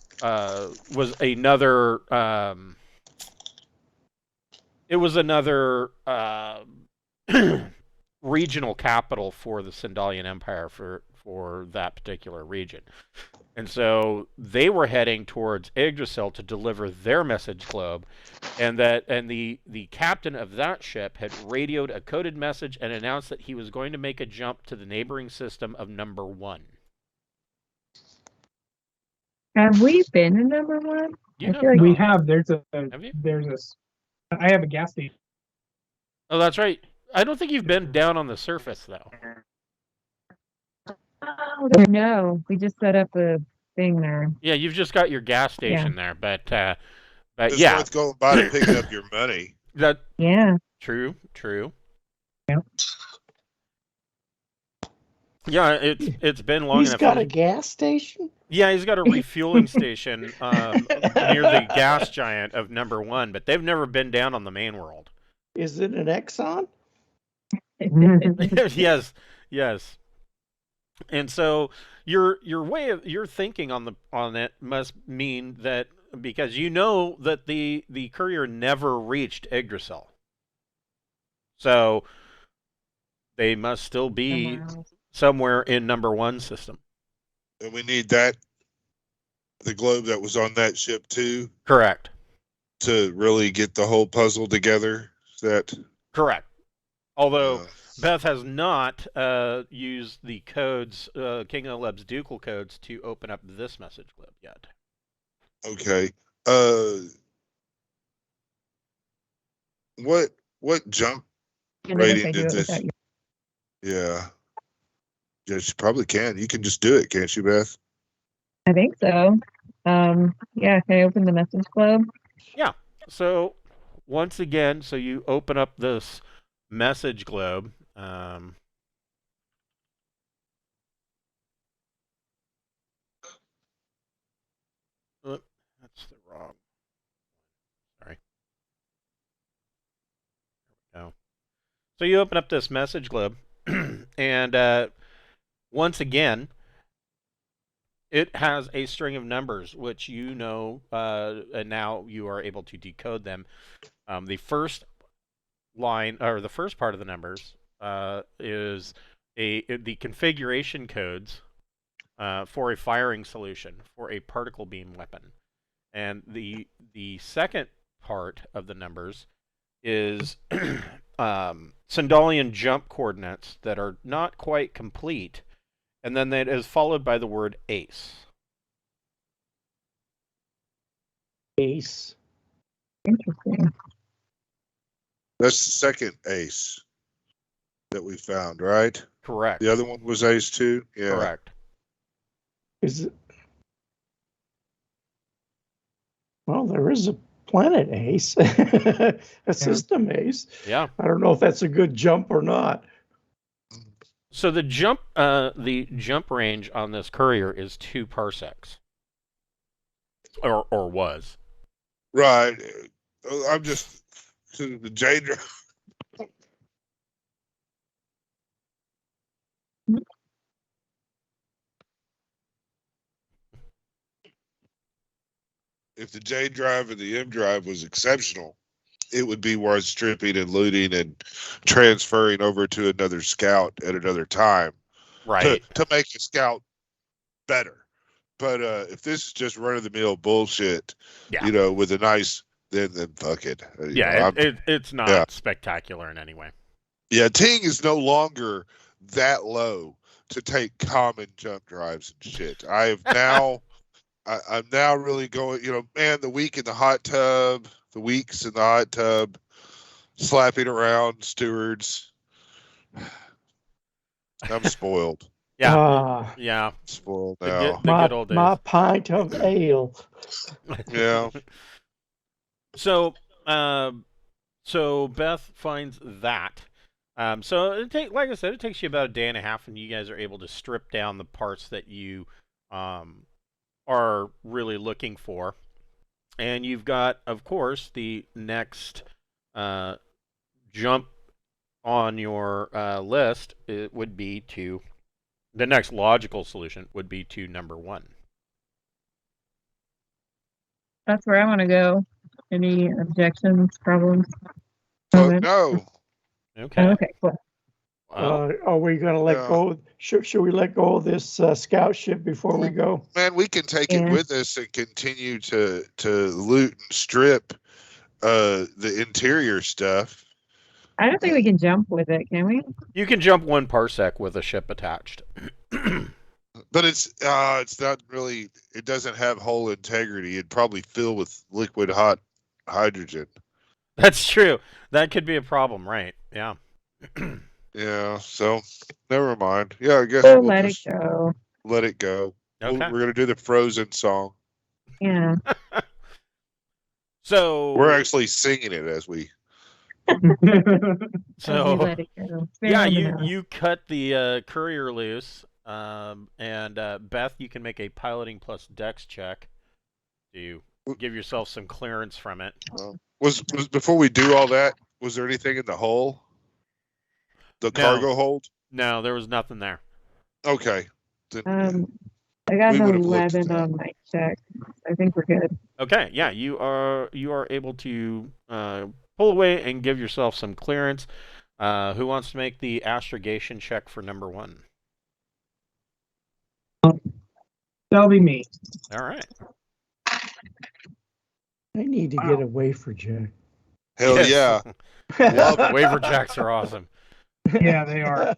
regional capital for the Sindalian Empire for that particular region. And so they were heading towards Yggdrasil to deliver their message globe, and the captain of that ship had radioed a coded message and announced that he was going to make a jump to the neighboring system of number 1. Have we been in number 1? We have. Have you? I have a gas station. Oh, that's right. I don't think you've been down on the surface, though. Oh, no. We just set up a thing there. Yeah, you've just got your gas station there, but Just yeah. worth going by to pick up your money. Yeah. True. Yeah. Yeah, it's been long enough. He's got a gas station? Yeah, he's got a refueling station near the gas giant of number 1, but they've never been down on the main world. Is it an Exxon? Yes. And so your way of your thinking on it must mean that, because you know that the courier never reached Yggdrasil, so they must still be somewhere in number 1 system. And we need the globe that was on that ship too. Correct. To really get the whole puzzle together. Correct. Although Beth has not used the codes, King Oleb's ducal codes, to open up this message globe yet. Okay. What jump rating did this? Yeah. Yes, you probably can. You can just do it, can't you, Beth? I think so. Yeah, can I open the message globe? Yeah. So once again, so you open up this message globe. That's the wrong. Sorry. So you open up this message globe, and once again, it has a string of numbers, which you know, and now you are able to decode them. The first line, or the first part of the numbers, is the configuration codes for a firing solution for a particle beam weapon, and the second part of the numbers is Sindalian jump coordinates that are not quite complete, and then that is followed by the word ace. Ace. Interesting. That's the second ace that we found, right? Correct. The other one was ace 2? Yeah. Correct. Is it? Well, there is a planet ace, a system ace. Yeah. I don't know if that's a good jump or not. So the jump range on this courier is 2 parsecs, or was. Right. I'm just the Jade. If the J drive and the M drive was exceptional, it would be worth stripping and looting and transferring over to another scout at another time, Right. to make the scout better. But if this is just run of the mill bullshit, Yeah. with a nice, then fuck it. It's not spectacular in any way. Yeah, Ting is no longer that low to take common jump drives and shit. I have now. I'm now really going, man, the week in the hot tub, the weeks in the hot tub, slapping around stewards. I'm spoiled. Yeah. Yeah. Spoiled The now. good old days. My pint of ale. Yeah. So Beth finds that. So like I said, it takes you about a day and a half, and you guys are able to strip down the parts that you are really looking for. And you've got, of course, the next jump on your list. It would be to the next logical solution would be to number 1. That's where I want to go. Any objections, problems? No. Okay. Okay, cool. Well, Are we going to let go? Should we let go of this scout ship before we go? Man, we can take it with us and continue to loot and strip the interior stuff. I don't think we can jump with it, can we? you can jump 1 parsec with a ship attached. But it's not really. It doesn't have whole integrity. It'd probably fill with liquid hot hydrogen. That's true. That could be a problem, right? Yeah. Yeah. So never mind. Yeah, I guess We'll we'll let it just go. let it go. Okay. We're gonna do the Frozen song. Yeah. So We're actually singing it as we. So we let it go. yeah, you cut the courier loose, and Beth, you can make a piloting plus dex check to give yourself some clearance from it. Was before we do all that? Was there anything in the hull? The cargo hold? No, there was nothing there. Okay. Then, I got We an would've looked at 11 that. on my check. I think we're good. Okay, yeah, you are able to pull away and give yourself some clearance. Who wants to make the astrogation check for number 1? That'll be me. All right. I need to get a wafer jack. hell Yes. yeah. Love it. Waver jacks are awesome. Yeah, they are.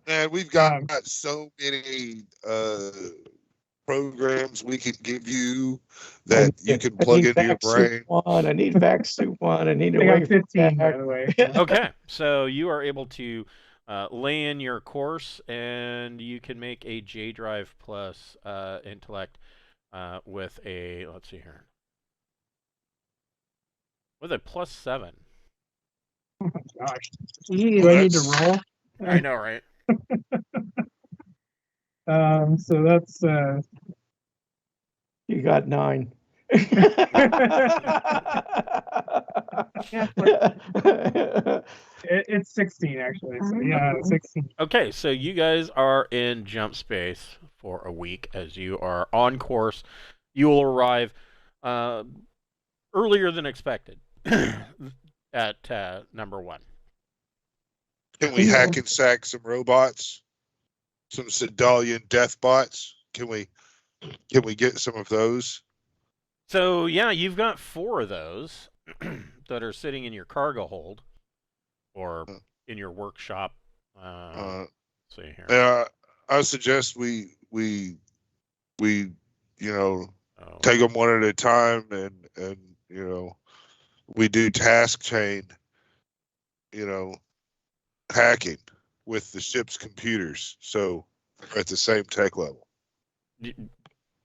Man, we've got so many programs we can give you that you can plug into your brain. I need vac suit 1. I need a I got wafer 15, by jack. the way. Okay, so you are able to lay in your course, and you can make a J drive plus intellect with a, let's see here, with a +7. Oh my gosh. Jeez. Do I need to roll? I know, right? So that's You got 9. Yeah, but it's 16 actually. So yeah, 16. Okay, so you guys are in jump space for a week as you are on course. You will arrive earlier than expected at number 1. Can we hack and sack some robots? Some Sindalian death bots? Can we get some of those? So yeah, you've got 4 of those that are sitting in your cargo hold or in your workshop. Let's see here. I suggest we take them one at a time and we do task chain hacking with the ship's computers, so we're at the same tech level.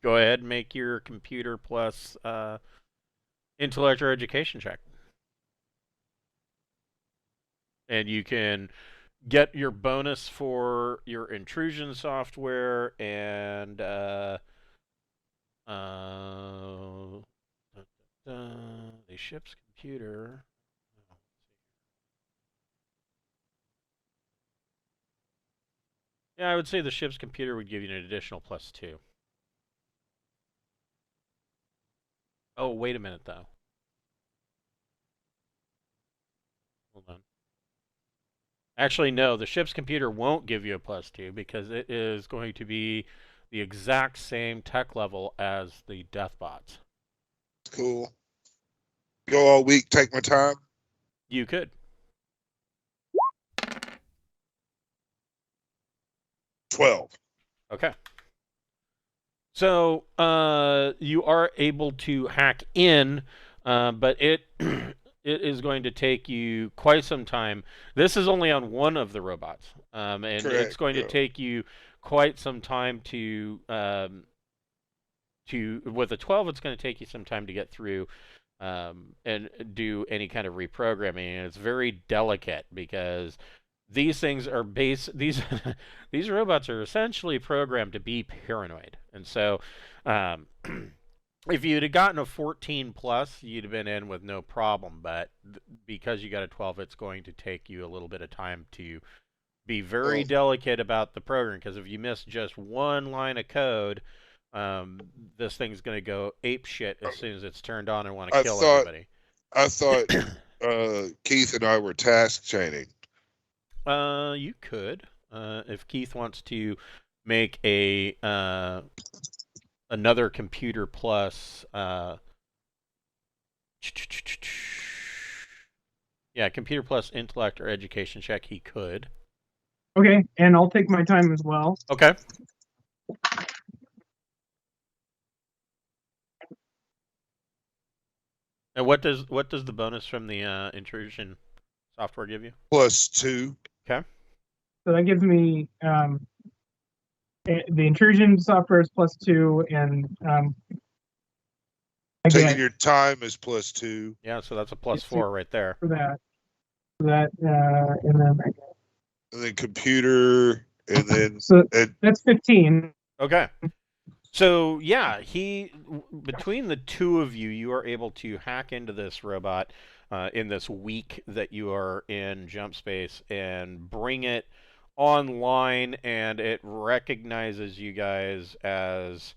Go ahead and make your computer plus intellect or education check. And you can get your bonus for your intrusion software and the ship's computer. Yeah, I would say the ship's computer would give you an additional +2. Oh, wait a minute, though. Hold on. Actually, no, the ship's computer won't give you a +2 because it is going to be the exact same tech level as the deathbots. Cool. Go all week, take my time? You could. 12. Okay. So you are able to hack in, but it it is going to take you quite some time. This is only on one of the robots, and Correct, it's going to take you quite some time to with a 12. It's going to take you some time to get through and do any kind of reprogramming, and it's very delicate because these things are these these robots are essentially programmed to be paranoid, and so if you'd have gotten a 14 plus, you'd have been in with no problem. But because you got a 12, it's going to take you a little bit of time to be very delicate about the program. Because if you miss just one line of code, this thing's going to go ape shit as soon as it's turned on and want to kill everybody. I thought Keith and I were task chaining. You could, if Keith wants to make a another computer plus. Yeah, computer plus intellect or education check. He could. Okay, and I'll take my time as well. Okay. And what does the bonus from the intrusion software give you? +2. Okay. So that gives me the intrusion software is +2, and taking your time is +2. Yeah, so that's a +4 right there. For that, and then computer, and then that's 15. Okay. So yeah, between the two of you, you are able to hack into this robot in this week that you are in jump space and bring it online, and it recognizes you guys as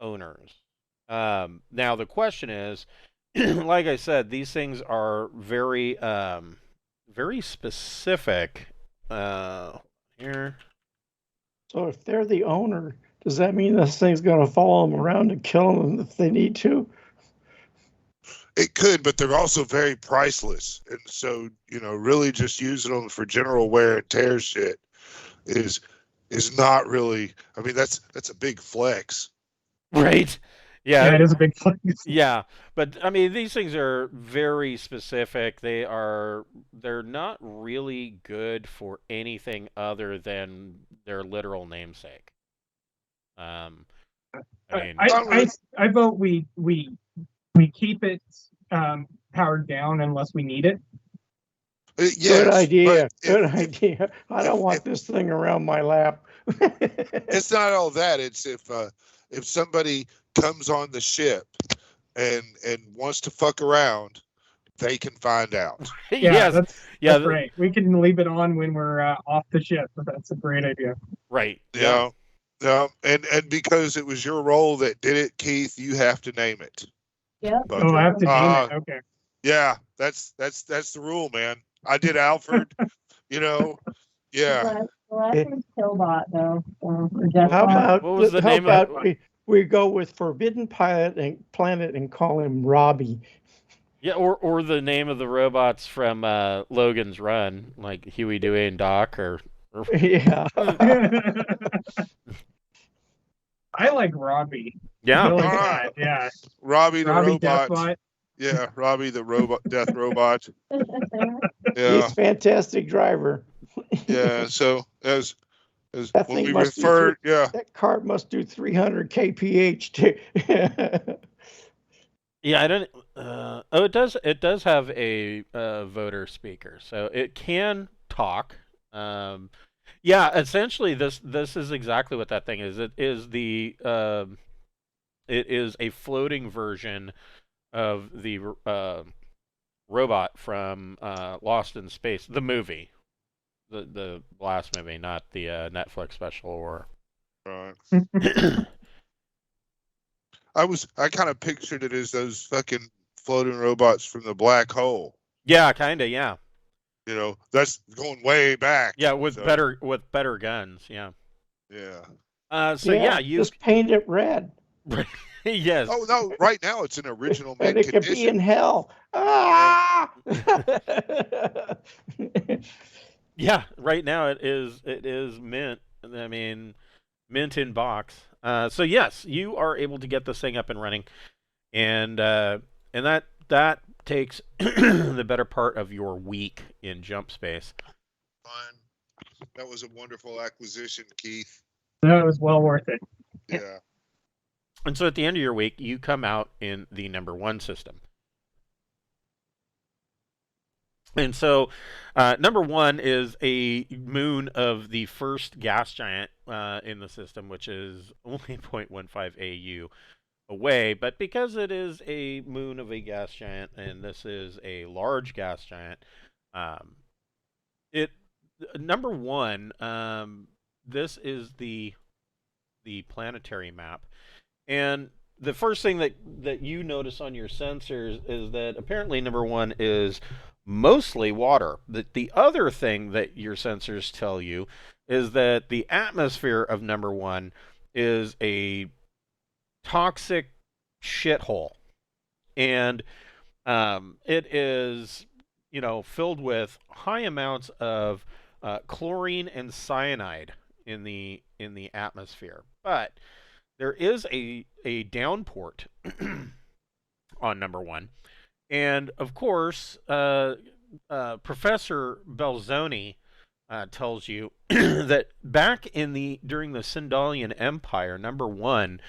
owners. Now the question is, like I said, these things are very very specific. Here. So if they're the owner, does that mean this thing's going to follow them around and kill them if they need to? It could, but they're also very priceless, and so really just using them for general wear and tear shit is not really. I mean, that's a big flex, right? Yeah, it is a big flex. Yeah, but I mean, these things are very specific. They're not really good for anything other than their literal namesake. I mean, I vote we keep it powered down unless we need it. Yes, good idea. Good idea. I don't want this thing around my lap. It's not all that. It's if somebody comes on the ship and wants to fuck around, they can find out. Yeah, yes. that's Yeah. right. We can leave it on when we're off the ship. That's a great idea. Right. Yeah. Yeah. And because it was your role that did it, Keith, you have to name it. Yeah. But, Oh, I have to name it. Okay. yeah, that's the rule, man. I did Alfred, yeah. The last one's Killbot, though. Or How about What was the how name of about we go with Forbidden Planet and call him Robbie? Yeah, or the name of the robots from Logan's Run, like Huey, Dewey, and Doc, or Yeah. I like Robbie. yeah. I like Alright. that. Yeah. Robbie the Robbie robot. Deathbot. Yeah, Robbie the robot, death robot. He's Yeah, a fantastic driver. yeah. So as That when thing we must do referred, yeah, That car must do 300 kph too. Yeah, I don't. Oh, it does. It does have a voter speaker, so it can talk. Yeah, essentially, this is exactly what that thing is. It is it is a floating version of the robot from Lost in Space, the movie, the last movie, not the Netflix special or. right. I kind of pictured it as those fucking floating robots from the black hole. Yeah, kinda. Yeah. That's going way back. Yeah, with so, better guns. Yeah. Yeah. So yeah, you just paint it red. yes. Oh no! Right now it's in original And mint it could be in condition. hell. Ah! Yeah, right now it is mint. I mean, mint in box. So yes, you are able to get this thing up and running, and that takes the better part of your week in jump space. Fine. That was a wonderful acquisition, Keith. That was well worth it. Yeah. And so at the end of your week, you come out in the number 1 system. And so, number 1 is a moon of the first gas giant in the system, which is only 0.15 AU away. But because it is a moon of a gas giant, and this is a large gas giant, number 1, this is the planetary map, and the first thing that you notice on your sensors is that apparently number 1 is mostly water. The other thing that your sensors tell you is that the atmosphere of number 1 is a toxic shithole, and it is filled with high amounts of chlorine and cyanide in the atmosphere. But there is a downport on number 1. And of course, Professor Belzoni tells you that back during the Sindalian Empire, number 1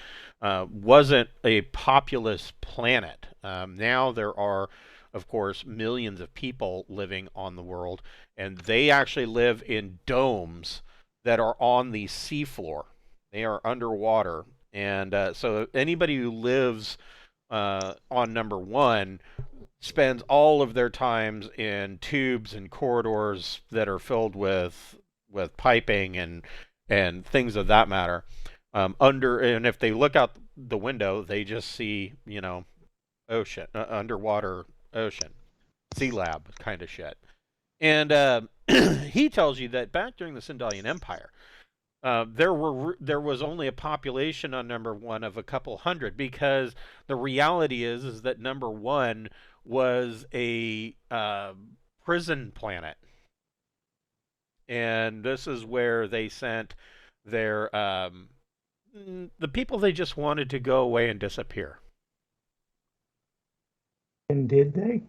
wasn't a populous planet. Now there are, of course, millions of people living on the world, and they actually live in domes that are on the seafloor. They are underwater, and so anybody who lives on number 1 spends all of their times in tubes and corridors that are filled with piping and things of that matter. And if they look out the window, they just see ocean, underwater ocean, sea lab kind of shit. And he tells you that back during the Sindalian Empire, there was only a population on number 1 of a couple hundred, because the reality is that number 1 was a prison planet, and this is where they sent their the people they just wanted to go away and disappear. And did they?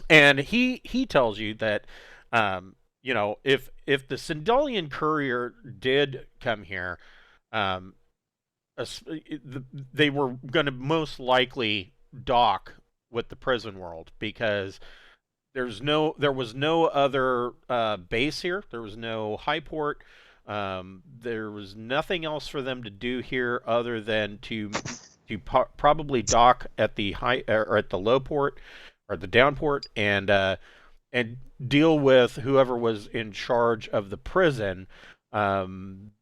And he tells you that if the Sindalian courier did come here, they were going to most likely dock with the prison world, because there was no other base here. There was no high port. There was nothing else for them to do here other than to probably dock at the high or at the low port, or the downport, and deal with whoever was in charge of the prison,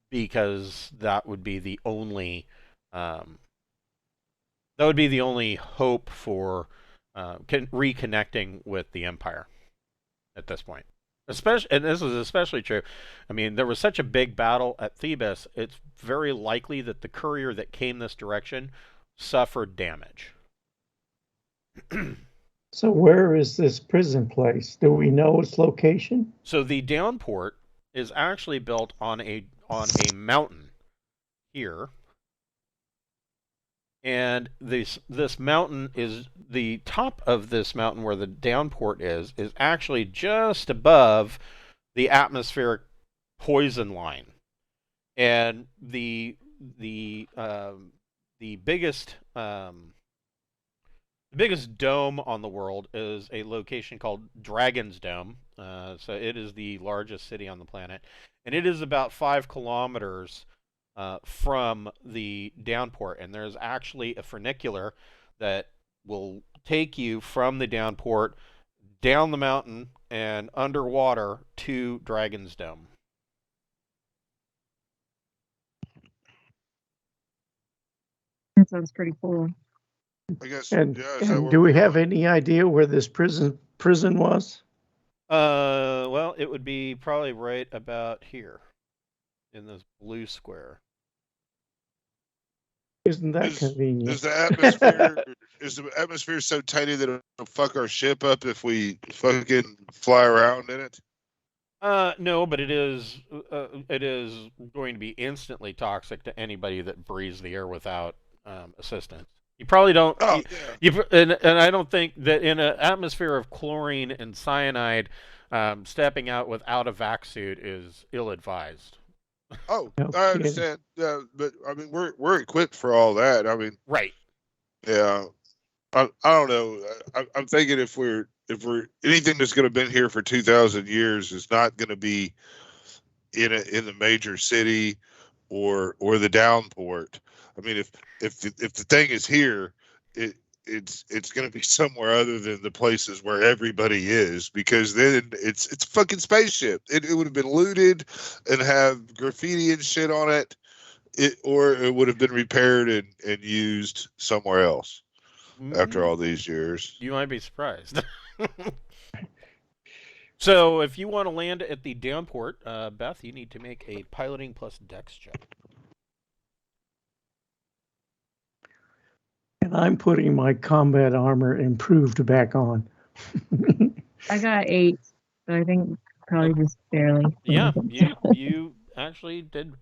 because that would be the only hope for reconnecting with the Empire at this point. Especially, and this is especially true. I mean, there was such a big battle at Thebus. It's very likely that the courier that came this direction suffered damage. So where is this prison place? Do we know its location? So the downport is actually built on a mountain here, and this mountain is the top of this mountain where the downport is actually just above the atmospheric poison line, and the biggest dome on the world is a location called Dragon's Dome. So it is the largest city on the planet, and it is about 5 kilometers from the downport. And there's actually a funicular that will take you from the downport down the mountain and underwater to Dragon's Dome. That sounds pretty cool. I guess. And, yeah, is that and where do we we're have going? any idea where this prison was? Well, it would be probably right about here in this blue square. Isn't that convenient? Is the atmosphere so tiny that it'll fuck our ship up if we fucking fly around in it? No, but it is going to be instantly toxic to anybody that breathes the air without assistance. You probably don't. Oh, and I don't think that in an atmosphere of chlorine and cyanide, stepping out without a vac suit is ill-advised. Oh, No I kidding. understand. But I mean, we're equipped for all that. I mean, Right. yeah. I don't know. I'm thinking if we're anything that's going to been here for 2,000 years is not going to be in the major city or the downport. I mean, if the thing is here, it's going to be somewhere other than the places where everybody is, because then it's a fucking spaceship. It would have been looted and have graffiti and shit on it, or it would have been repaired and used somewhere else after all these years. You might be surprised. So if you want to land at the downport, Beth, you need to make a piloting plus dex check. And I'm putting my combat armor improved back on. I got 8, so I think probably just barely. Yeah, you actually did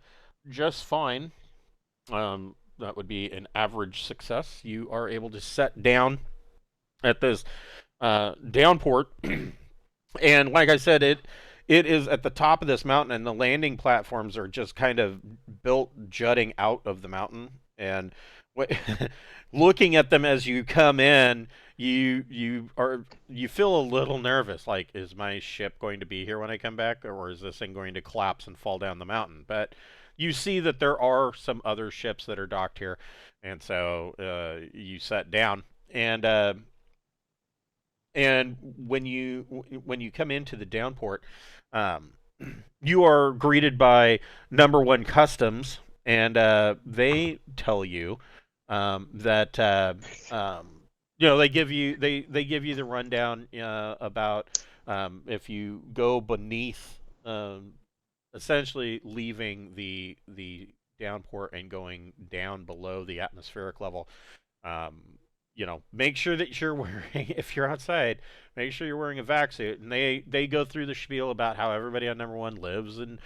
just fine. That would be an average success. You are able to set down at this downport, and like I said, it is at the top of this mountain, and the landing platforms are just kind of built jutting out of the mountain. And looking at them as you come in, you feel a little nervous. Like, is my ship going to be here when I come back, or is this thing going to collapse and fall down the mountain? But you see that there are some other ships that are docked here, and so you set down, and when you come into the downport, you are greeted by number 1 customs, and they tell you that they give you the rundown about if you go beneath, essentially leaving the downport and going down below the atmospheric level. Make sure that you're wearing, if you're outside, make sure you're wearing a vac suit. And they go through the spiel about how everybody on number 1 lives in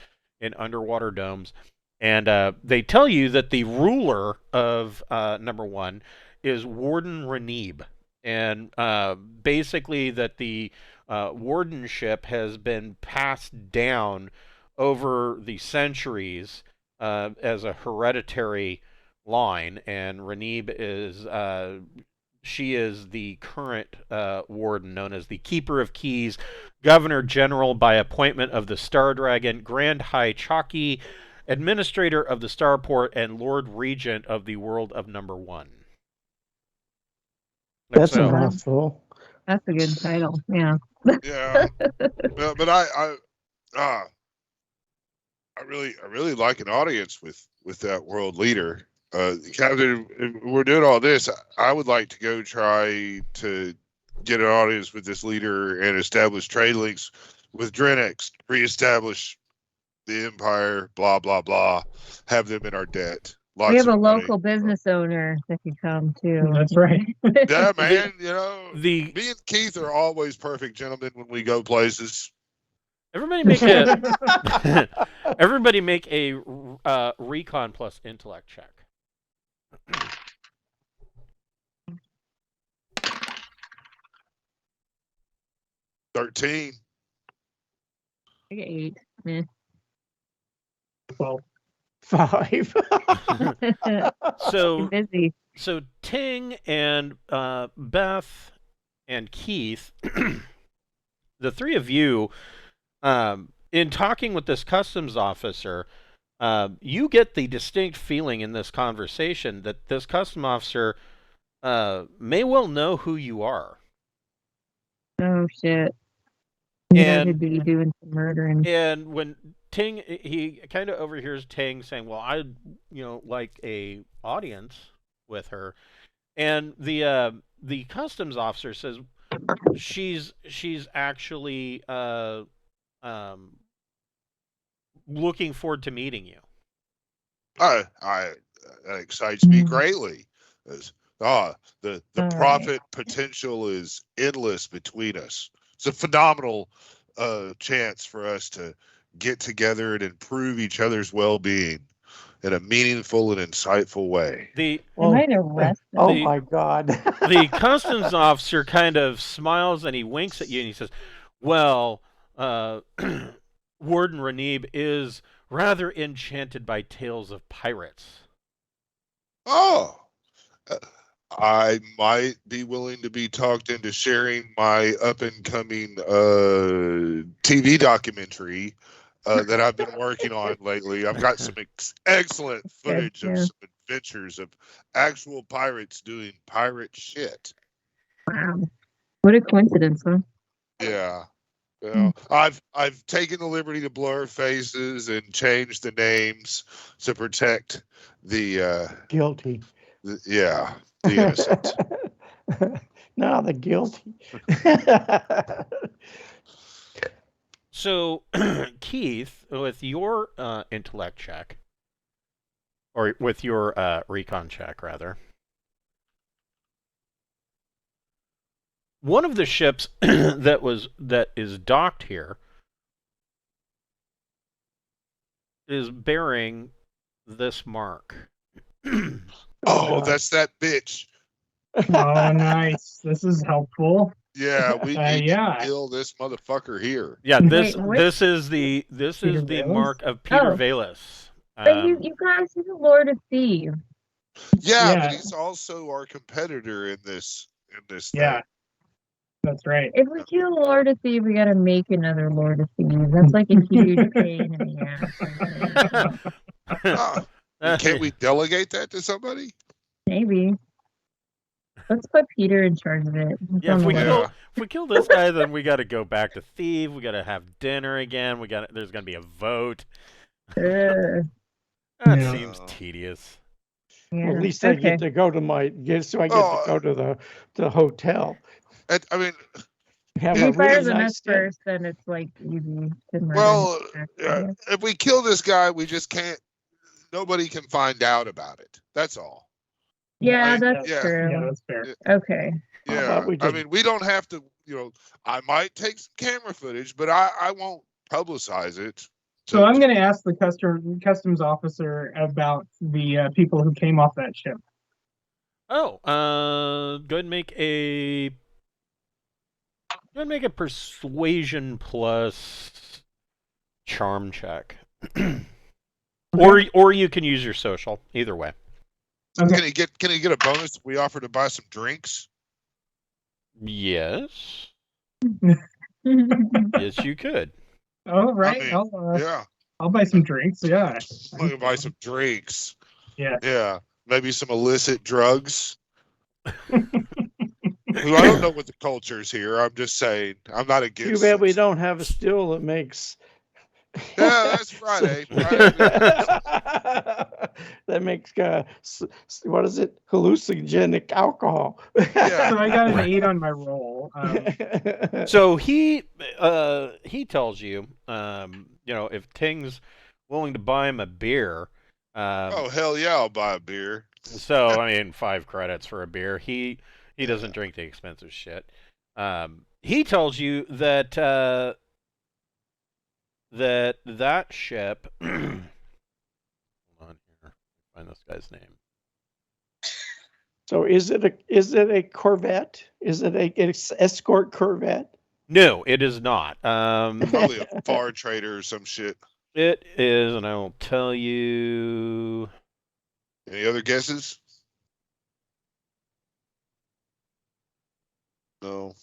underwater domes. And they tell you that the ruler of number 1 is Warden Renib. And basically that the wardenship has been passed down over the centuries as a hereditary line. And Renib is... she is the current warden, known as the Keeper of Keys, Governor General by appointment of the Star Dragon, Grand High Chalky, Administrator of the Starport, and Lord Regent of the world of number 1. That's a mouthful. That's a good title. Yeah. Yeah, but I really like an audience with that world leader. Captain, if we're doing all this, I would like to go try to get an audience with this leader and establish trade links with Drinax, reestablish the empire, blah blah blah, have them in our debt. Lots We have a of money. local business owner that could come too. That's right. Yeah, man. You know, The me and Keith are always perfect gentlemen when we go places. everybody make a everybody make a recon plus intellect check. 13. I get 8. Meh. 12. 5. So Busy. so Ting and Beth and Keith, the three of you, in talking with this customs officer, you get the distinct feeling in this conversation that this customs officer may well know who you are. Oh shit. You guys And would be doing some murdering. and when Ting, he kind of overhears Ting saying, "Well, I'd like a audience with her," and the customs officer says she's actually looking forward to meeting you. That excites me Mhm. greatly. The All profit potential is endless between us. It's a phenomenal chance for us to get together and improve each other's well-being in a meaningful and insightful way. The I might arrest them. Oh The- my God. the customs officer kind of smiles and he winks at you and he says, "Well, Warden Ranib is rather enchanted by tales of pirates." Oh, I might be willing to be talked into sharing my up-and-coming TV documentary that I've been working on lately. I've got some excellent footage of yeah. some adventures of actual pirates doing pirate shit. Wow. What a coincidence, huh? Yeah. You know, I've taken the liberty to blur faces and change the names to protect the Guilty. the innocent. No, the guilty. So, Keith, with your intellect check, or with your recon check, rather, one of the ships that is docked here is bearing this mark. Oh, that's that bitch. Oh, nice. This is helpful. Yeah, we need yeah. to kill this motherfucker here. Yeah, Wait, what? this is the Peter Valus? mark of Peter Oh. Valus. But you guys, he's a Lord of Thieves. Yeah, Yeah. but he's also our competitor in this Yeah. thing. That's right. If we kill a Lord of Thieves, we gotta make another Lord of Thieves. That's like a huge pain in the ass. Can't we delegate that to somebody? Maybe. Let's put Peter in charge of it. He's Yeah, on if the we list. kill if we kill this guy, then we got to go back to Thief. We got to have dinner again. There's gonna be a vote. Ugh. That Yeah. seems tedious. Yeah. Well, at least I get to go to the hotel. I mean, Have If a he fires really on nice us dinner. first, then it's like easy to murder. well, him after. if we kill this guy, we just can't. Nobody can find out about it. That's all. Yeah, I- that's yeah. true. Yeah, that's fair. Okay. How Yeah, about we I just- mean, we don't have to. I might take some camera footage, but I won't publicize it. So I'm going to ask the customs officer about the people who came off that ship. Oh, go ahead and make a persuasion plus charm check, or you can use your social. Either way. Okay. Can he get a bonus if we offer to buy some drinks? Yes, yes, you could. Oh, right. I mean, I'll Yeah, I'll buy some drinks. Yeah. I'm gonna buy some drinks. Yeah. Yeah, maybe some illicit drugs. Well, I don't know what the culture is here. I'm just saying. I'm not Too against bad we it. don't have a still that makes. Yeah, that's Friday. Friday. That makes what is it? Hallucinogenic alcohol. Yeah. So I got an 8 on my roll. So he tells you, if Ting's willing to buy him a beer. Oh hell yeah, I'll buy a beer. So I mean, 5 credits for a beer. He doesn't drink the expensive shit. He tells you that that ship. Hold on here. Find this guy's name. So is it a corvette? Is it a escort corvette? No, it is not. Probably a far trader or some shit. It is, and I will tell you. Any other guesses? No.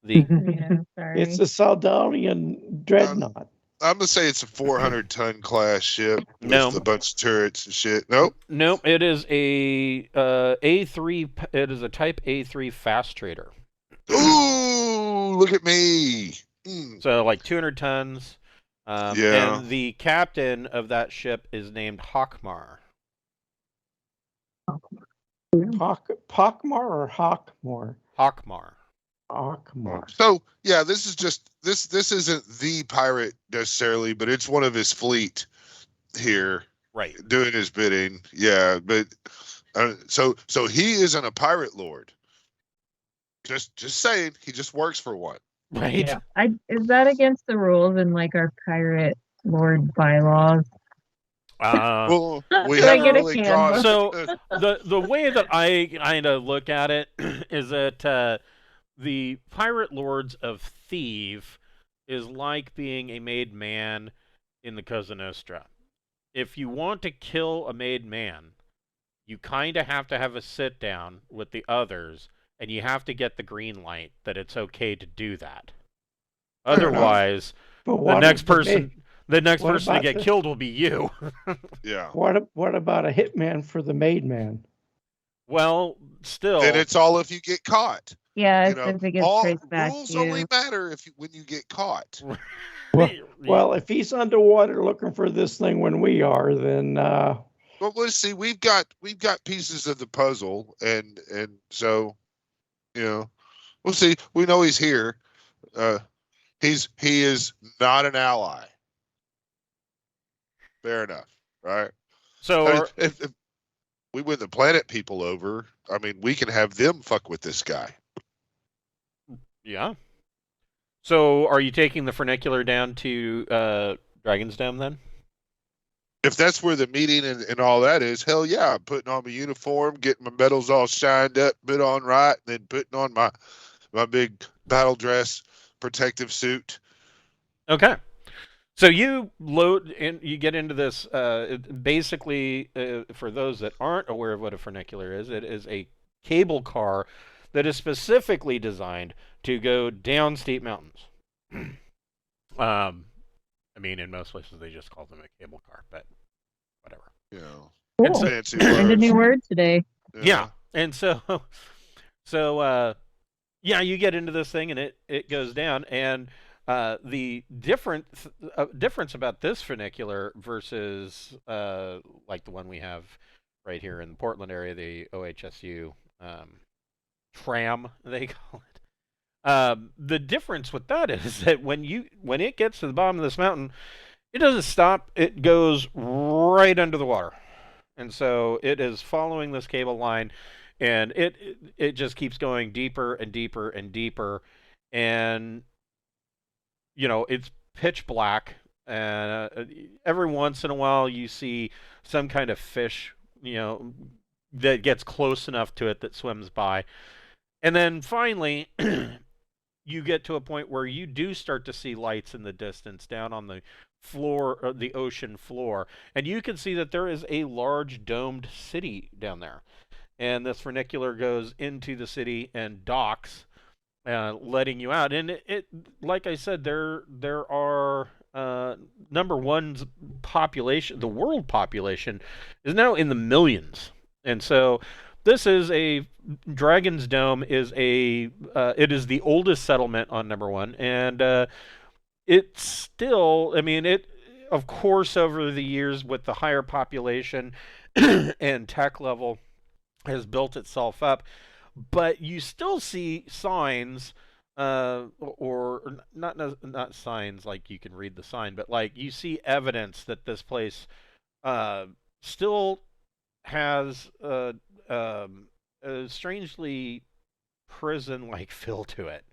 The Yeah, sorry. It's a Sindalian dreadnought. I'm gonna say it's a 400-ton class ship with No. a bunch of turrets and shit. Nope. Nope, it is a A3. It is a Type A3 fast trader. Ooh, look at me. Mm. So like 200 tons. Yeah. And the captain of that ship is named Hawkmar. Pockmar or Hawkmore? Hawkmar. Hawkmar. So yeah, this is just this isn't the pirate necessarily, but it's one of his fleet here Right. doing his bidding. Yeah, but so he isn't a pirate lord. Just saying, he just works for one. Right. Yeah. Is that against the rules in like our pirate lord bylaws? Well, we Do I haven't get a really canvas? gone. So the way that I kind of look at it is that the pirate lords of Thieves is like being a made man in the Cosa Nostra. If you want to kill a made man, you kind of have to have a sit down with the others, and you have to get the green light that it's okay to do that. Fair enough. Otherwise, But the what next if the person the next what person to about get the- killed will be you. Yeah. What about a hitman for the maid man? Well, still, Then it's all if you get caught. Yeah, You know, if it gets all traced back rules to only you. matter when you get caught. Well, if he's underwater looking for this thing when we are, then But let's see, we've got pieces of the puzzle, and so we'll see. We know he's here. He is not an ally. Fair enough, right? so I mean, if we win the planet people over, I mean, we can have them fuck with this guy. yeah. So, are you taking the funicular down to Dragon's Den then? If that's where the meeting and all that is, hell yeah, I'm putting on my uniform, getting my medals all shined up, put on right, and then putting on my big battle dress protective suit. Okay. So you load and you get into this. Basically, for those that aren't aware of what a funicular is, it is a cable car that is specifically designed to go down steep mountains. I mean, in most places they just call them a cable car, but whatever. Cool. Fancy Learned a words. new word today. Yeah. And so yeah, you get into this thing and it goes down, and the difference about this funicular versus like the one we have right here in the Portland area, the OHSU tram they call it. The difference with that is that when it gets to the bottom of this mountain, it doesn't stop. It goes right under the water, and so it is following this cable line, and it just keeps going deeper and deeper and deeper, and it's pitch black, and every once in a while you see some kind of fish, that gets close enough to it that swims by, and then finally you get to a point where you do start to see lights in the distance down on the floor, the ocean floor, and you can see that there is a large domed city down there. And this funicular goes into the city and docks, letting you out. And it like I said, there are number one's population, the world population is now in the millions, and so this is a Dragon's Dome is a it is the oldest settlement on number one, and it's still. I mean, it of course over the years with the higher population and tech level has built itself up, but you still see signs. Or not signs like you can read the sign, but like you see evidence that this place still has a strangely prison-like feel to it.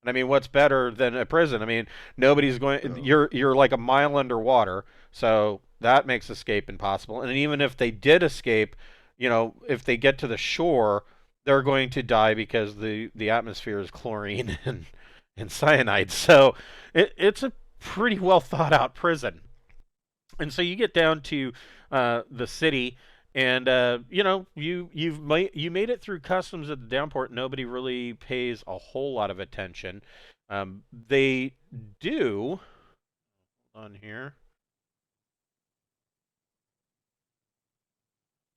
And I mean, what's better than a prison? I mean, nobody's going. You're like a mile underwater, so that makes escape impossible. And even if they did escape, if they get to the shore, they're going to die because the atmosphere is chlorine and cyanide. So it's a pretty well thought out prison. And so you get down to the city, and you made it through customs at the downport. Nobody really pays a whole lot of attention. They do. Hold on here.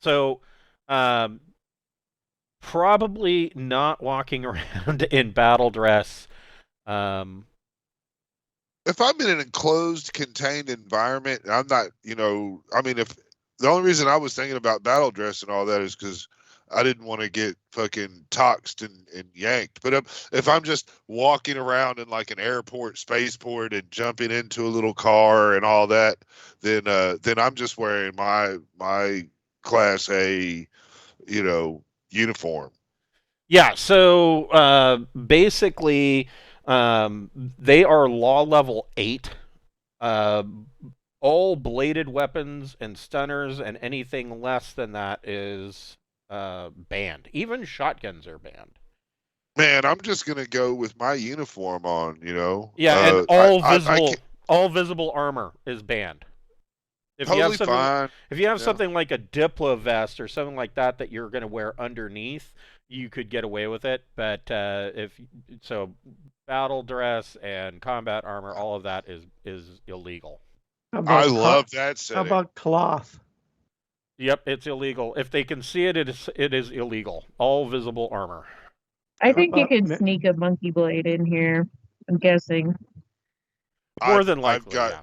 So, probably not walking around in battle dress. If I'm in an enclosed, contained environment, I'm not, I mean, if the only reason I was thinking about battle dress and all that is because I didn't want to get fucking toxed and yanked. But if I'm just walking around in like an airport, spaceport, and jumping into a little car and all that, then I'm just wearing my Class A, uniform. Yeah. So basically. They are law level 8. All bladed weapons and stunners and anything less than that is banned. Even shotguns are banned. Man, I'm just gonna go with my uniform on. Yeah, and all visible armor is banned. If totally you have something, fine. If you have something like a Diplo vest or something like that you're going to wear underneath, you could get away with it. But battle dress and combat armor, all of that is illegal. I love that setting. How about cloth? Yep, it's illegal. If they can see it, it is illegal. All visible armor. I think you could sneak a monkey blade in here. I'm guessing. More than likely, yeah.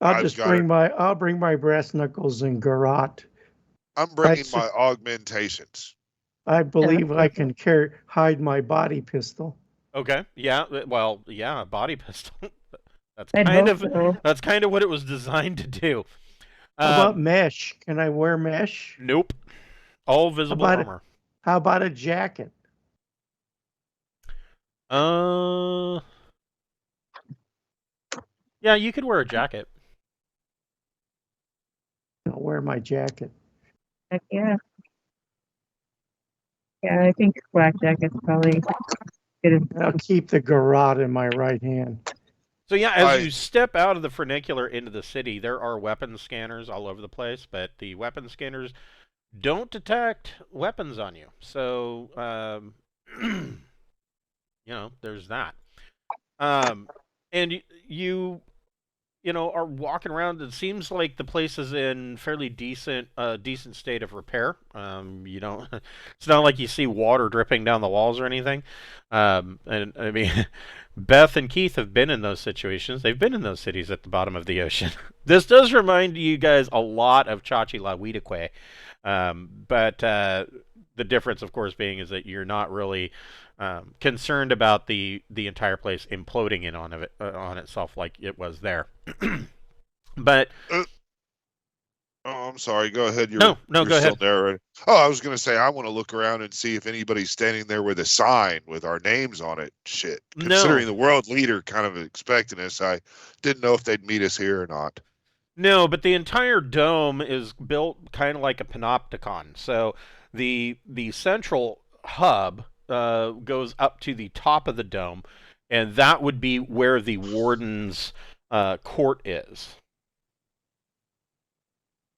I'll bring my brass knuckles and garrote. I'm bringing my augmentations. I believe I can hide my body pistol. Okay. Yeah. Well, yeah, a body pistol. That's kind of what it was designed to do. How about mesh? Can I wear mesh? Nope. All visible armor. How about a jacket? Yeah, you could wear a jacket. I'll wear my jacket. Heck yeah. Yeah, I think black jacket's probably good. I'll keep the garrote in my right hand. So yeah, as you step out of the funicular into the city, there are weapon scanners all over the place, but the weapon scanners don't detect weapons on you. So, there's that. And you are walking around. It seems like the place is in fairly decent state of repair. It's not like you see water dripping down the walls or anything. And I mean, Beth and Keith have been in those situations. They've been in those cities at the bottom of the ocean. This does remind you guys a lot of Chachi-La-Huidique. But the difference, of course, being is that you're not really concerned about the entire place imploding in on itself like it was there. But I'm sorry. Go ahead. Go ahead. There. Oh, I was going to say I want to look around and see if anybody's standing there with a sign with our names on it. Shit. Considering the world leader kind of expecting us, I didn't know if they'd meet us here or not. No, but the entire dome is built kind of like a panopticon. So the central hub goes up to the top of the dome, and that would be where the warden's court is.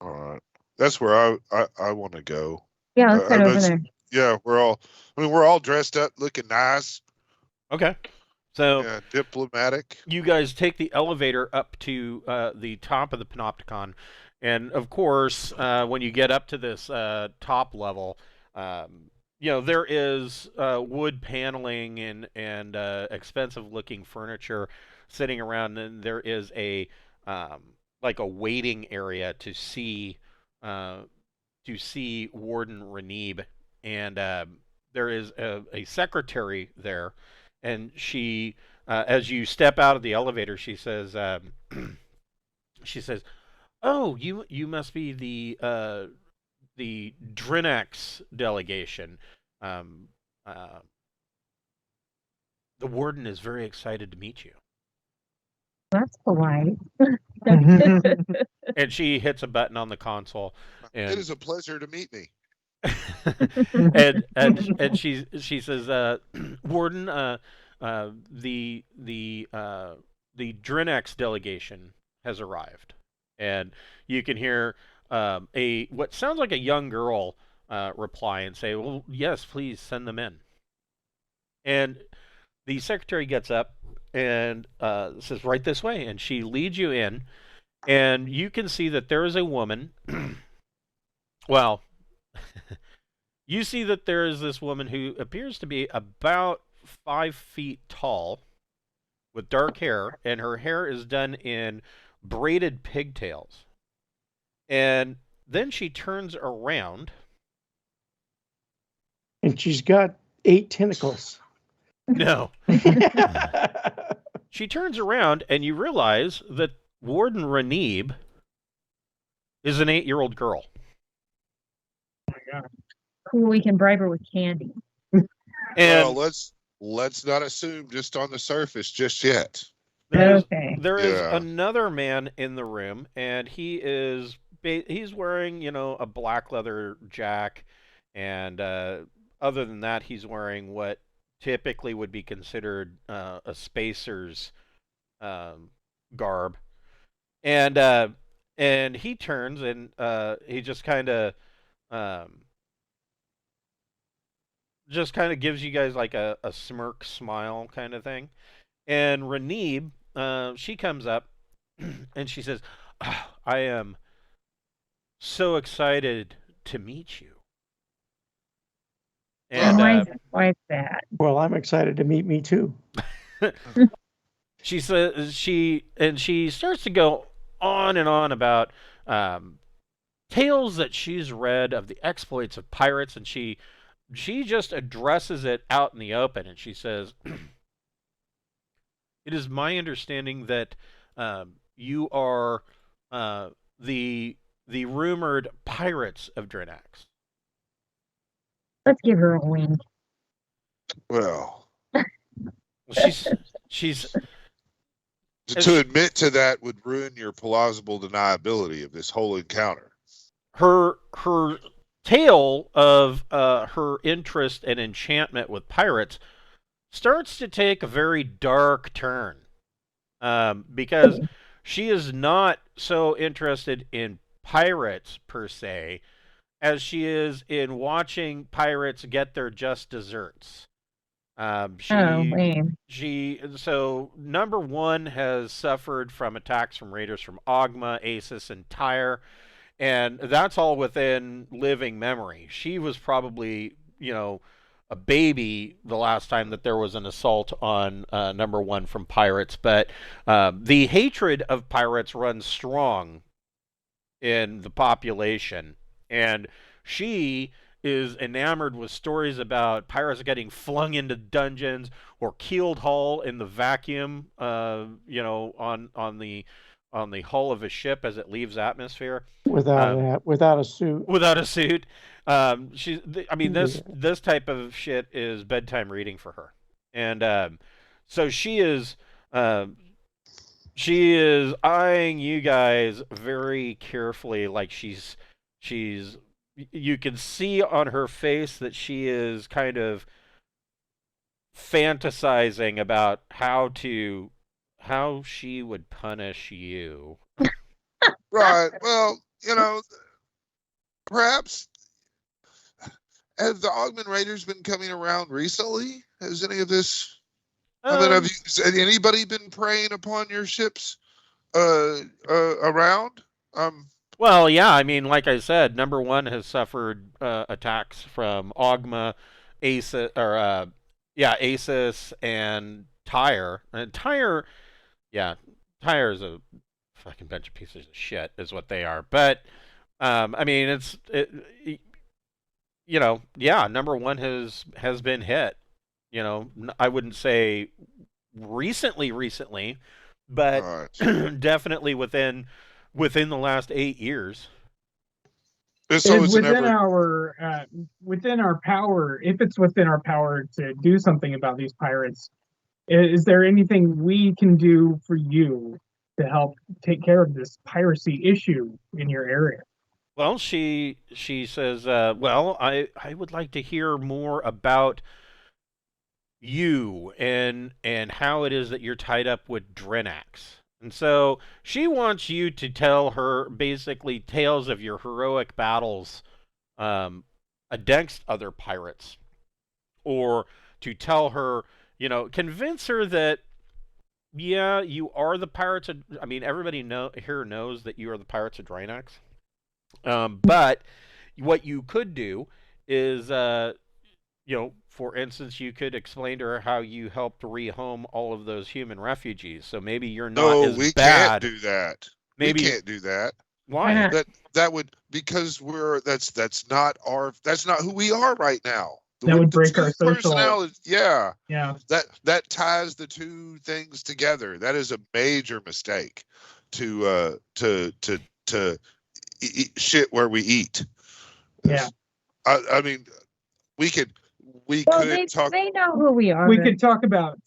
All right, that's where I want to go. Yeah, let's head over there. Yeah, we're all dressed up, looking nice. Okay. So Yeah, diplomatic. you guys take the elevator up to the top of the Panopticon, and of course, when you get up to this top level, there is wood paneling and expensive-looking furniture sitting around, and there is a like a waiting area to see Warden Renib, and there is a secretary there, and she, as you step out of the elevator, she says, she says, "Oh, you must be the Drinax delegation. Um, uh, the warden is very excited to meet you." That's polite. And she hits a button on the console, It and is a pleasure to meet me. and she says, "Warden, the Drinax delegation has arrived," and you can hear a what sounds like a young girl reply and say, "Well, yes, please send them in." And the secretary gets up and says, "Right this way," and she leads you in, and you can see that there is a woman. Well, you see that there is this woman who appears to be about 5 feet tall with dark hair, and her hair is done in braided pigtails. And then she turns around. And she's got 8 tentacles. No. She turns around, and you realize that Warden Renib is an 8-year-old girl. Oh my god. Cool, we can bribe her with candy. And Well, let's not assume just on the surface just yet. Okay. there is Yeah. another man in the room, and he's wearing, a black leather jack, and other than that, he's wearing what typically would be considered a spacer's garb, and he turns and he just kind of gives you guys like a smirk smile kind of thing. And Renib, she comes up and she says, "Ah, I am so excited to meet you." And And why is that? Well, I'm excited to meet me too. she says she starts to go on and on about tales that she's read of the exploits of pirates, and she just addresses it out in the open, and she says, "It is my understanding that you are the rumored pirates of Drinax." Let's give her a wink. Well, She's to admit to that would ruin your plausible deniability of this whole encounter. her tale of her interest and enchantment with pirates starts to take a very dark turn, because she is not so interested in pirates per se as she is in watching pirates get their just desserts. Lame. So number one has suffered from attacks from raiders from Ogma, Asus, and Tyre, and that's all within living memory. She was probably, a baby the last time that there was an assault on number one from pirates, but the hatred of pirates runs strong in the population, and she is enamored with stories about pirates getting flung into dungeons or Guildhall in the vacuum, on the hull of a ship as it leaves atmosphere Without a suit. without a suit. This type of shit is bedtime reading for her, and so she is eyeing you guys very carefully, like she's. You can see on her face that she is kind of fantasizing about how she would punish you. Right. Well, perhaps have the Augment Raiders been coming around recently? Has any of this I mean, has anybody been preying upon your ships around? Well, yeah, I mean, like I said, number one has suffered attacks from Ogma, Asus, Asus, and Tyre. And Tyre, yeah, Tyre is a fucking bunch of pieces of shit, is what they are. But I mean, yeah, number one has been hit. I wouldn't say recently, but Right. definitely within the last 8 years. And so it's within our power. If it's within our power to do something about these pirates, is there anything we can do for you to help take care of this piracy issue in your area? Well, she says, well, I would like to hear more about you and how it is that you're tied up with Drinax. And so she wants you to tell her basically tales of your heroic battles against other pirates, or to tell her, convince her that, yeah, you are the pirates of, I mean, everybody here knows that you are the pirates of Drinax. But what you could do is, for instance, you could explain to her how you helped rehome all of those human refugees. So maybe you're not no, as we bad. can't do that. Maybe we can't do that. Why? That would, because that's not who we are right now. That would break our social personality. Yeah. Yeah. That ties the two things together. That is a major mistake to eat shit where we eat. Yeah. I mean, we could talk. They know who we are. We could talk about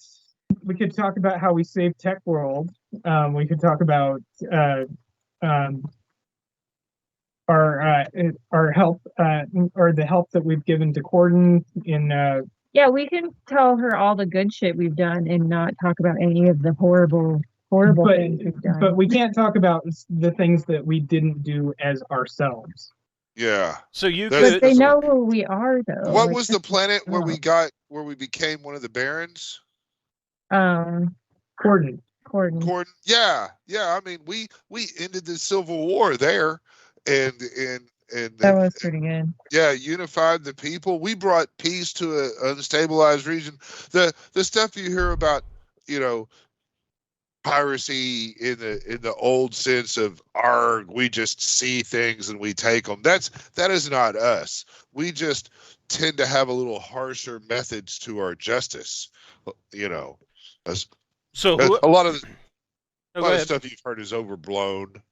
how we save Tech World. We could talk about our help, or the help that we've given to Corden in. Yeah, we can tell her all the good shit we've done and not talk about any of the horrible things we've done. But we can't talk about the things that we didn't do as ourselves. Yeah. So you but they know who we are, though. What was the planet where we became one of the barons? Corden. Yeah. I mean, we ended the Civil War there, and that was pretty good. Yeah, unified the people. We brought peace to an unstabilized region. The stuff you hear about, piracy in the old sense of we just see things and we take them. That is not us. We just tend to have a little harsher methods to our justice. So a lot of stuff you've heard is overblown.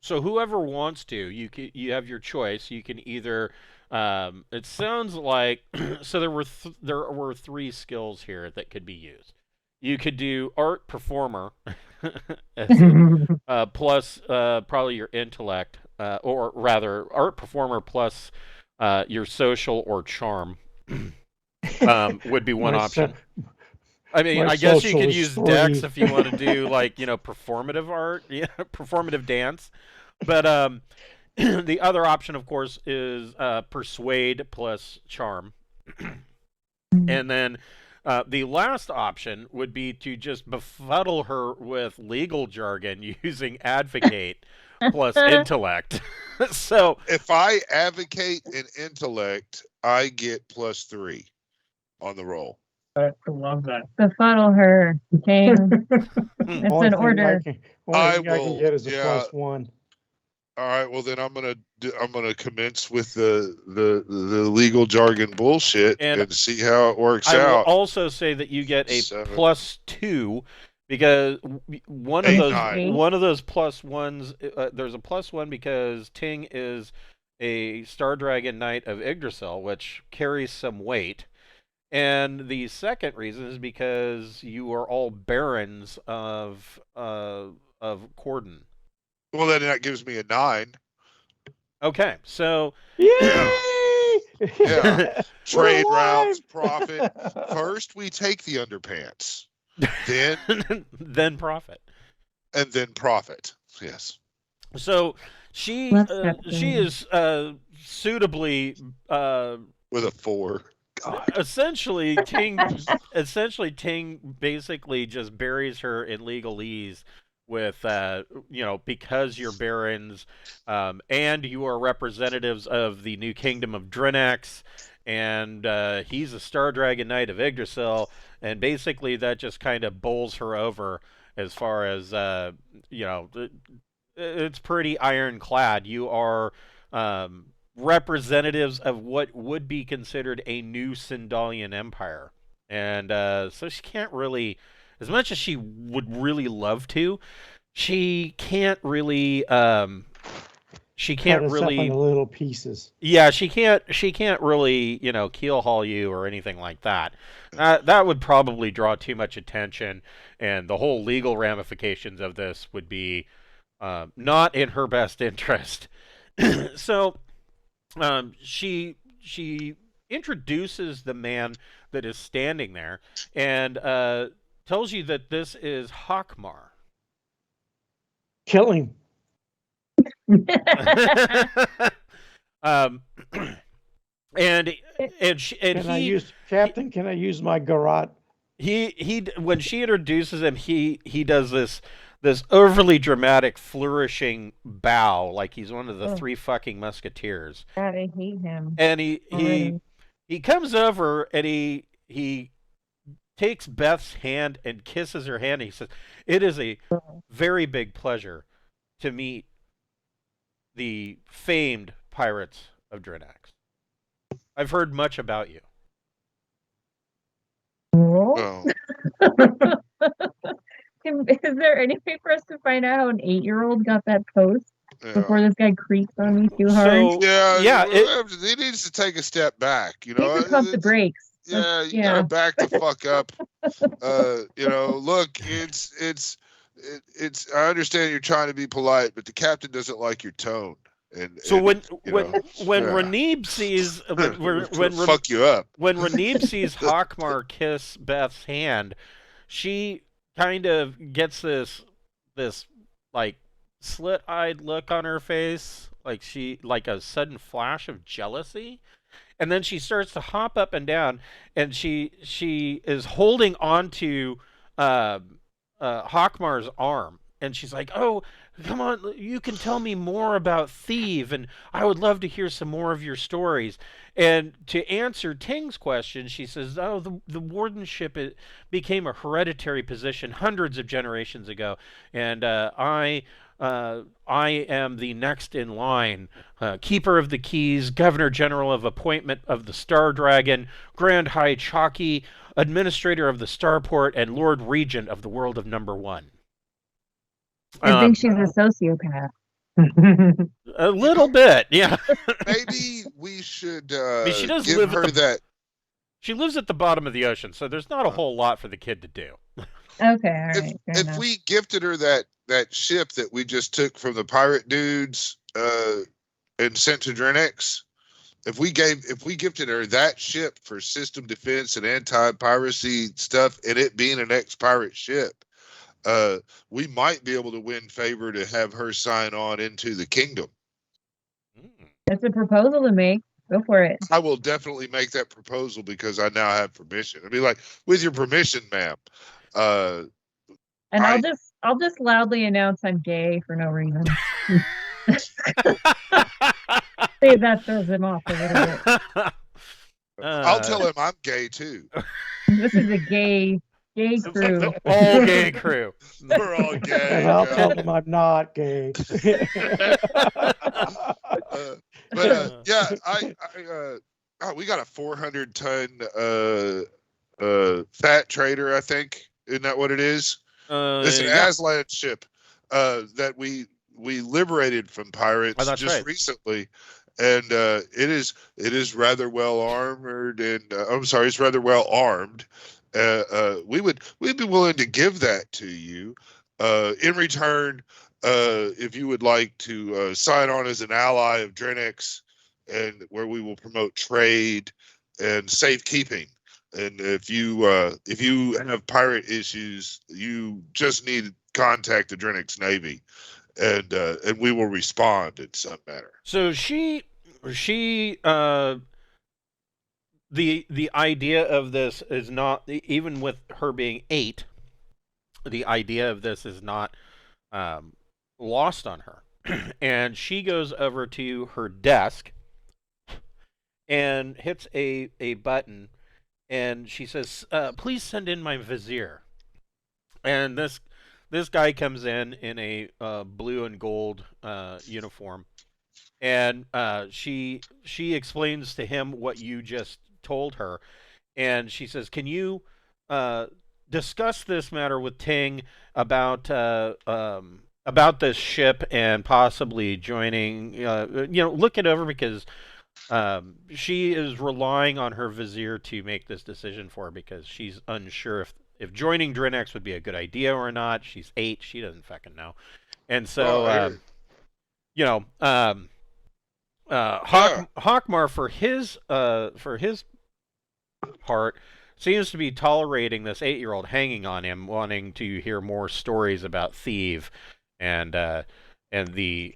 So whoever wants to, you have your choice. You can either. It sounds like so there were 3 skills here that could be used. You could do art performer, plus probably your intellect, or rather art performer plus your social or charm would be one option. I mean, I guess you could use Dex if you want to do performative art, performative dance. But the other option, of course, is persuade plus charm, and then. The last option would be to just befuddle her with legal jargon using advocate plus intellect. So if I advocate in intellect, I get +3 on the roll. I love that. Befuddle her, okay? It's an order. I can get is a +1. All right, well then I'm gonna commence with the legal jargon bullshit and see how it works out. I will also say that you get a +2 because one of those +1s. There's a +1 because Ting is a Star Dragon Knight of Yggdrasil, which carries some weight, and the second reason is because you are all barons of Corden. Well, then that gives me a 9. Okay, so Yay! Yeah, trade routes, profit. First, we take the underpants, then profit, and then profit. Yes. So she is suitably with a 4. God. Essentially, Ting basically just buries her in legalese with, because you're barons, and you are representatives of the new kingdom of Drinax, and he's a Star Dragon Knight of Yggdrasil, and basically that just kind of bowls her over as far as, it's pretty ironclad. You are representatives of what would be considered a new Sindalian empire. And so she can't really, as much as she would really love to, she can't really, Cut us up into little pieces. yeah, she can't really, keel haul you or anything like that. That would probably draw too much attention, and the whole legal ramifications of this would be not in her best interest. So she introduces the man that is standing there and tells you that this is Hawkmar. Kill him. um, and Captain? Can I use my garrote? He when she introduces him, he does this overly dramatic, flourishing bow, like he's one of the three fucking musketeers. God, I hate him. And he comes over and he takes Beth's hand and kisses her hand. And he says, "It is a very big pleasure to meet the famed pirates of Drinax. I've heard much about you." Well, Is there any way for us to find out how an 8-year-old got that post before this guy creeps on me too hard? He needs to take a step back. He needs to pump the brakes. You gotta back the fuck up. Look, it's. I understand you're trying to be polite, but the captain doesn't like your tone. When Ranib sees fuck you up. When Ranib sees Hawkmar kiss Beth's hand, she kind of gets this like slit-eyed look on her face, like a sudden flash of jealousy, and then she starts to hop up and down, and she is holding onto Hawkmar's arm, and she's like, "Oh, come on, you can tell me more about Thebe, and I would love to hear some more of your stories." And to answer Ting's question, she says, "Oh, the wardenship became a hereditary position hundreds of generations ago, and I am the next in line, keeper of the keys, governor general of appointment of the Star Dragon, Grand High Chalky, administrator of the Starport, and Lord Regent of the world of Number One." I think she's a sociopath. A little bit, yeah. Maybe we should she does give live her that. She lives at the bottom of the ocean, so there's not a whole lot for the kid to do. Okay, all right. If we gifted her that ship that we just took from the pirate dudes and sent to Drinax, if we gifted her that ship for system defense and anti-piracy stuff, and it being an ex-pirate ship, we might be able to win favor to have her sign on into the kingdom. That's a proposal to make. Go for it. I will definitely make that proposal because I now have permission. I'd be like, "With your permission, ma'am." I'll just loudly announce I'm gay for no reason. See, that throws him off a little bit. I'll tell him I'm gay too. This is a gay crew. All gay crew. We're all gay. And I'll tell them I'm not gay. We got a 400-ton fat trader, I think. Isn't that what it is? It's an Aslan ship that we liberated from pirates just recently, and it is rather well armored, and it's rather well armed. We'd be willing to give that to you in return. If you would like to sign on as an ally of Drinax, and where we will promote trade and safekeeping. And if you have pirate issues, you just need to contact the Drinax Navy, and we will respond in some manner. So the the idea of this is not, even with her being 8, the idea of this is not lost on her. And she goes over to her desk and hits a button, and she says, "Please send in my vizier." And this guy comes in a blue and gold uniform, and she explains to him what you just told her, and she says, "Can you discuss this matter with Ting about this ship and possibly joining? Look it over, because she is relying on her vizier to make this decision for her, because she's unsure if joining Drinax would be a good idea or not. She's 8; she doesn't fucking know, and so Hawkmar for his part seems to be tolerating this 8-year-old hanging on him, wanting to hear more stories about Theve, and the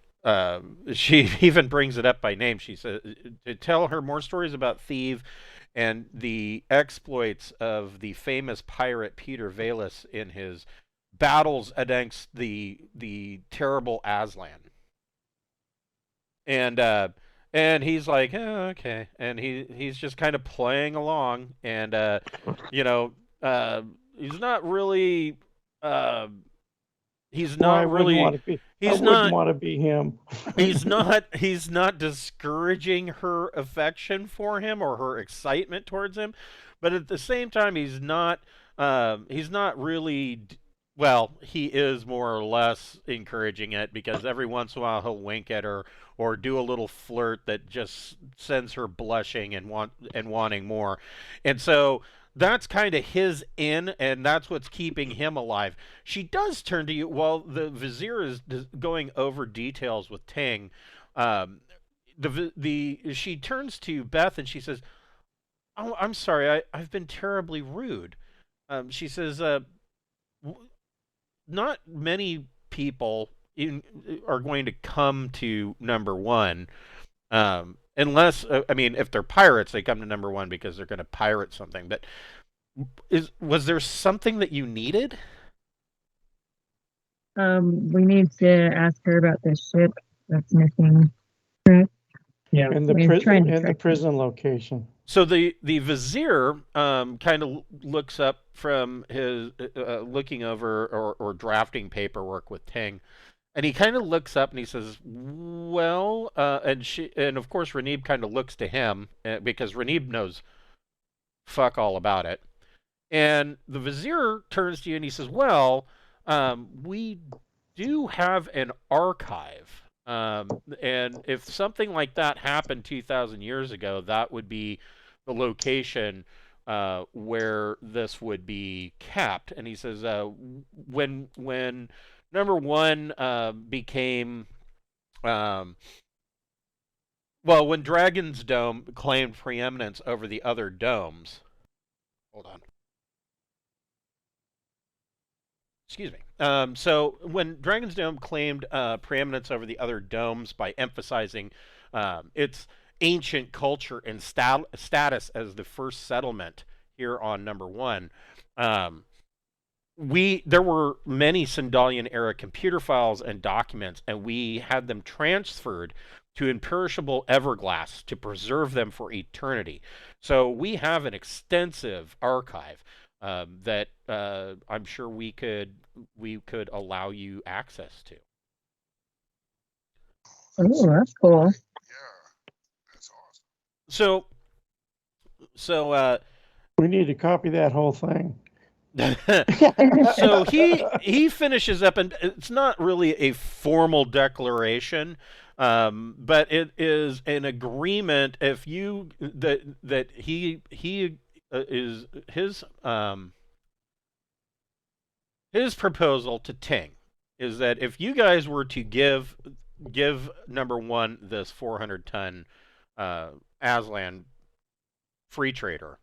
she even brings it up by name. She says to tell her more stories about Theve and the exploits of the famous pirate Peter Valus in his battles against the terrible Aslan. And he's like, oh, okay, and he's just kind of playing along, and he's not really he's not really I wouldn't want to be him. he's not discouraging her affection for him or her excitement towards him, but at the same time he's not really. Well, he is more or less encouraging it, because every once in a while he'll wink at her or do a little flirt that just sends her blushing and wanting more. And so that's kind of his in, and that's what's keeping him alive. She does turn to you while the vizier is going over details with Ting. She turns to Beth and she says, "Oh, I'm sorry, I've been terribly rude." She says, not many people are going to come to number 1, unless if they're pirates, they come to number 1 because they're going to pirate something. But was there something that you needed? We need to ask her about this ship that's missing. Correct? Yeah, And the prison location. So the vizier kind of looks up from his looking over or drafting paperwork with Ting, and he kind of looks up and he says, "Well," and of course Renib kind of looks to him because Renib knows fuck all about it, and the vizier turns to you and he says, "Well, we do have an archive." And if something like that happened 2,000 years ago, that would be the location where this would be kept. And he says, when number 1 became, when Dragon's Dome claimed preeminence over the other domes. Hold on. Excuse me. So when Dragon's Dome claimed preeminence over the other domes by emphasizing its ancient culture and status as the first settlement here on number 1, there were many Sindalian era computer files and documents, and we had them transferred to imperishable Everglass to preserve them for eternity. So we have an extensive archive that I'm sure we could allow you access to. Oh, that's cool. Yeah, that's awesome. So we need to copy that whole thing. So he finishes up, and it's not really a formal declaration, but it is an agreement. If you that he is his proposal to Ting is that if you guys were to give number 1 this 400-ton Aslan free trader,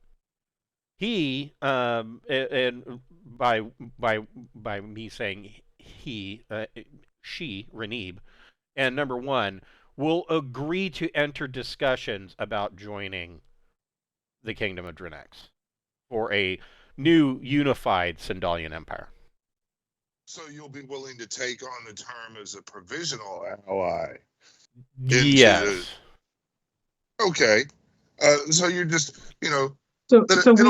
he and by me saying he, she, Renib, and number 1 will agree to enter discussions about joining the Kingdom of Drinax for a new unified Sindalian Empire. So you'll be willing to take on the term as a provisional ally. Yes. Okay. So you're just, So it'll-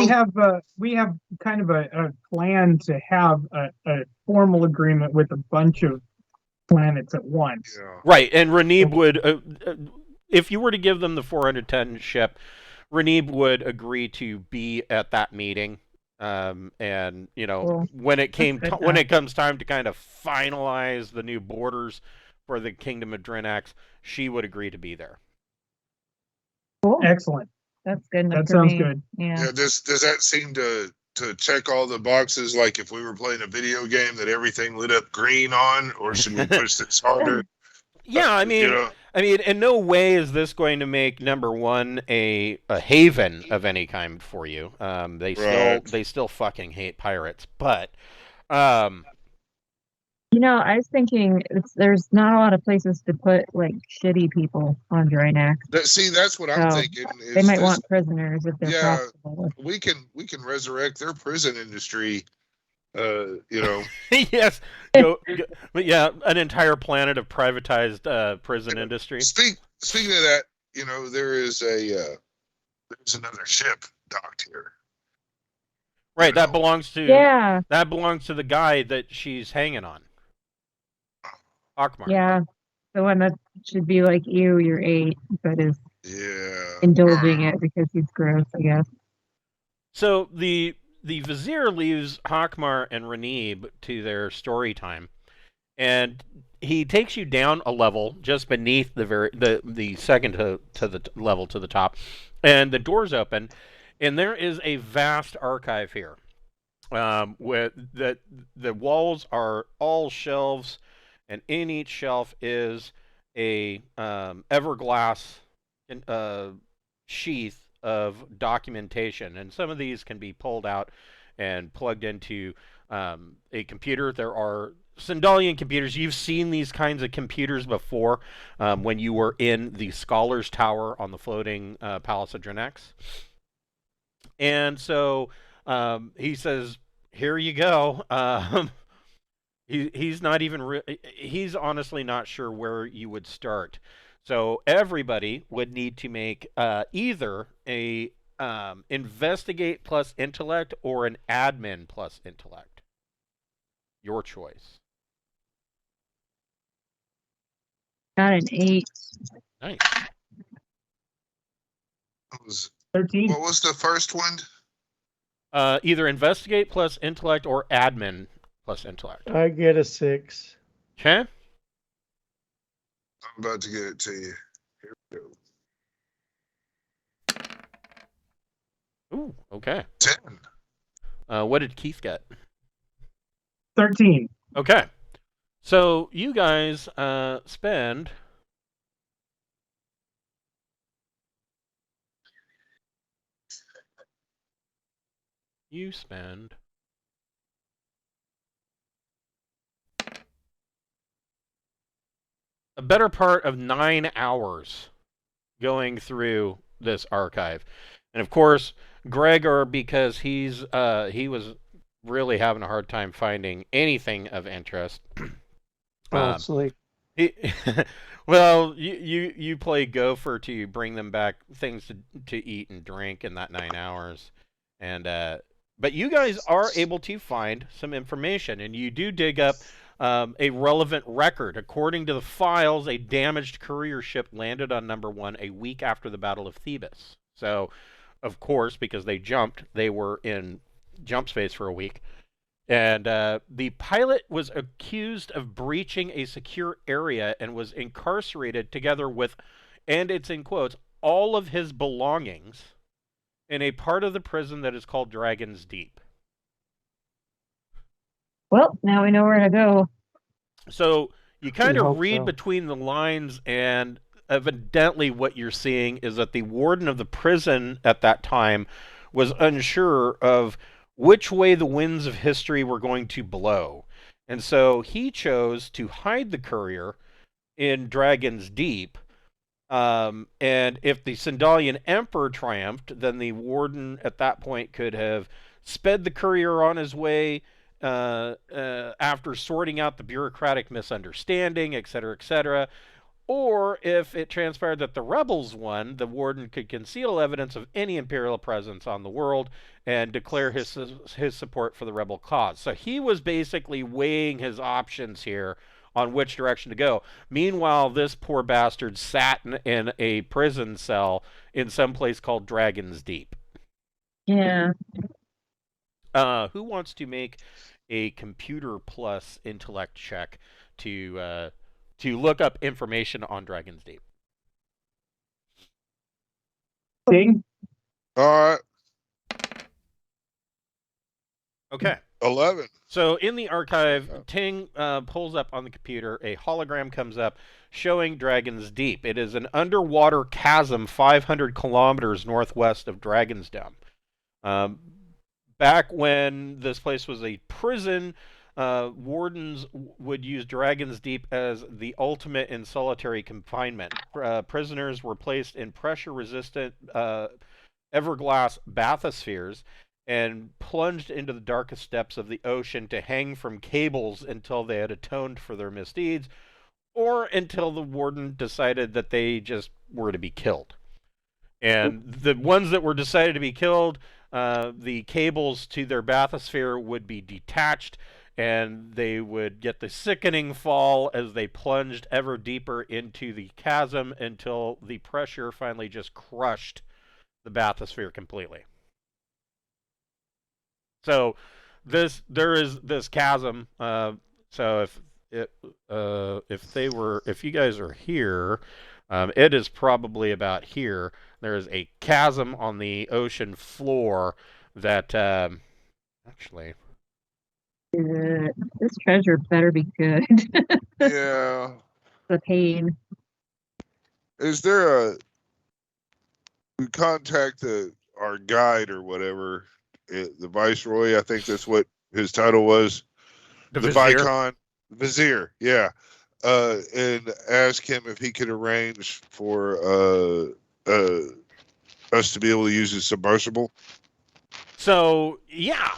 we have kind of a plan to have a formal agreement with a bunch of planets at once. yeah. Right, and Renib would, if you were to give them the 410 ship, Renib would agree to be at that meeting. And Cool. when it good when enough. it comes time to kind of finalize the new borders for the Kingdom of Drinax, she would agree to be there. Cool. Excellent. That's good enough That for sounds me. good. Yeah. Yeah, does that seem to check all the boxes? Like if we were playing a video game that everything lit up green on, or should we push this harder? Yeah, I mean, in no way is this going to make number one a haven of any kind for you. They still fucking hate pirates, but I was thinking there's not a lot of places to put like shitty people on Drinax. That's what I'm So, thinking. They might want prisoners if they're Yeah. profitable. We can resurrect their prison industry. yes, but yeah, an entire planet of privatized prison industry. Speaking of that, there's another ship docked here. Right, that belongs to the guy that she's hanging on. Akmar. Yeah. The one that should be like you, you're 8, but is Yeah. indulging it because he's gross, I guess. So the Vizier leaves Hakmar and Renib to their story time, and he takes you down a level just beneath the second to the level to the top, and the doors open, and there is a vast archive here, where the walls are all shelves, and in each shelf is a everglass sheath of documentation, and some of these can be pulled out and plugged into a computer. There are Sindalian computers. You've seen these kinds of computers before when you were in the Scholar's Tower on the floating Palace of Drinax. And so he says, "Here you go." He's not even he's honestly not sure where you would start. So everybody would need to make either a investigate plus intellect or an admin plus intellect. Your choice. Got an 8. Nice. 13. What was the first one? Either investigate plus intellect or admin plus intellect. I get a 6. Okay. I'm about to get it to you. Here we go. Ooh, okay. 10. What did Keith get? 13. Okay. So you guys spend a better part of 9 hours going through this archive. And of course, Gregor, because he was really having a hard time finding anything of interest. Mostly. Well, you play Gopher to bring them back things to eat and drink in that 9 hours, and but you guys are able to find some information, and you do dig up a relevant record. According to the files, a damaged courier ship landed on number 1 a week after the Battle of Thebus. So, of course, because they jumped, they were in jump space for a week. And the pilot was accused of breaching a secure area and was incarcerated together with, and it's in quotes, all of his belongings in a part of the prison that is called Dragon's Deep. Well, now we know where to go. So you kind of hope read so. between the lines, and evidently what you're seeing is that the warden of the prison at that time was unsure of which way the winds of history were going to blow. And so he chose to hide the courier in Dragon's Deep And if the Sindalian Emperor triumphed, then the Warden at that point could have sped the courier on his way after sorting out the bureaucratic misunderstanding, etc. Or if it transpired that the rebels won, the Warden could conceal evidence of any Imperial presence on the world and declare his support for the rebel cause. So he was basically weighing his options here on which direction to go. Meanwhile, this poor bastard sat in a prison cell in some place called Dragon's Deep. Yeah. Who wants to make a computer plus intellect check to look up information on Dragon's Deep? Ding. All right. Okay. 11. So in the archive, Ting pulls up on the computer. A hologram comes up showing Dragon's Deep. It is an underwater chasm 500 kilometers northwest of Dragon's Den. Back when this place was a prison, wardens would use Dragon's Deep as the ultimate in solitary confinement. Prisoners were placed in pressure-resistant everglass bathyspheres and plunged into the darkest depths of the ocean to hang from cables until they had atoned for their misdeeds, or until the warden decided that they just were to be killed. And the ones that were decided to be killed, the cables to their bathysphere would be detached, and they would get the sickening fall as they plunged ever deeper into the chasm until the pressure finally just crushed the bathysphere completely. So there is this chasm. So if you guys are here, it is probably about here. There is a chasm on the ocean floor that actually. This treasure better be good. Yeah. The pain. Is there we contact our guide or whatever, the Viceroy, I think that's what his title was. The Vizier? Vizier? Vizier, yeah. And ask him if he could arrange for us to be able to use his submersible. So yeah,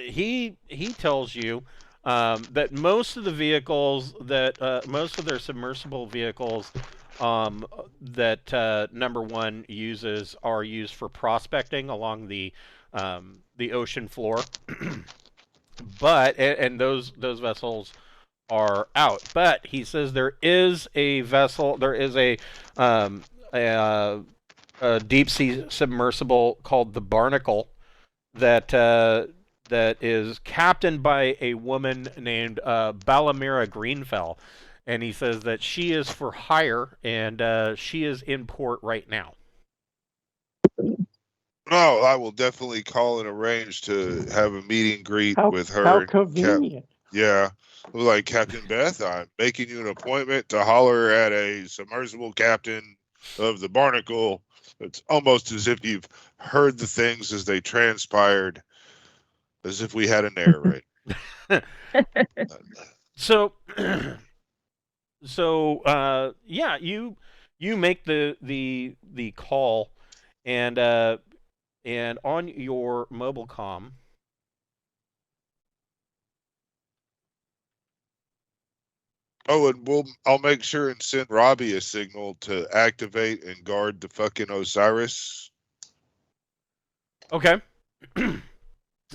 he tells you that most of the vehicles that most of their submersible vehicles that number one uses are used for prospecting along the ocean floor, but and those vessels are out. But he says there is a vessel, there is a deep sea submersible called the Barnacle that is captained by a woman named Balamira Greenfell, and he says that she is for hire and she is in port right now. No, I will definitely call and arrange to have a meet and greet with her. How convenient. Yeah. Like, Captain Beth, I'm making you an appointment to holler at a submersible captain of the Barnacle. It's almost as if you've heard the things as they transpired, as if we had a narrator. So yeah, you make the call, and on your mobile comm. Oh, and I'll make sure and send Robbie a signal to activate and guard the fucking Osiris. Okay.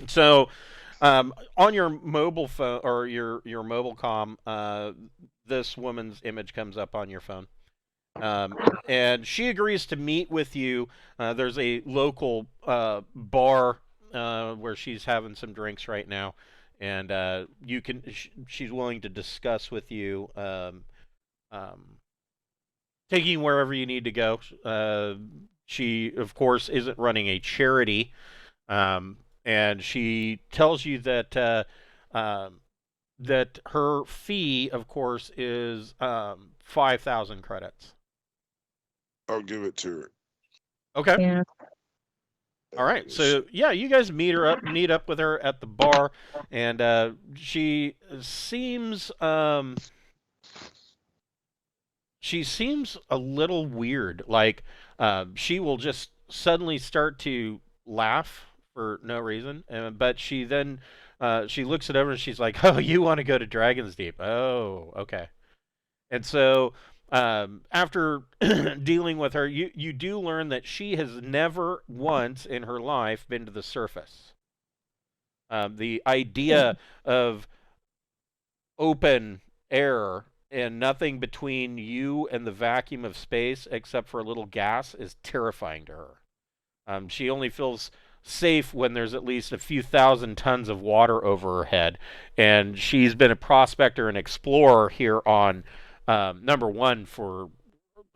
So, on your mobile phone or your mobile comm, this woman's image comes up on your phone, and she agrees to meet with you. There's a local bar where she's having some drinks right now. And you can. She's willing to discuss with you, taking you wherever you need to go. She, of course, isn't running a charity, and she tells you that that her fee, of course, is 5,000 credits. I'll give it to her. Okay. Yeah. All right, so yeah, you guys meet up with her at the bar, and she seems she seems a little weird. Like she will just suddenly start to laugh for no reason, but she then she looks at everyone and she's like, "Oh, you want to go to Dragon's Deep? Oh, okay." And so after dealing with her, you do learn that she has never once in her life been to the surface. The idea of open air and nothing between you and the vacuum of space except for a little gas is terrifying to her. She only feels safe when there's at least a few thousand tons of water over her head. And she's been a prospector and explorer here on number one for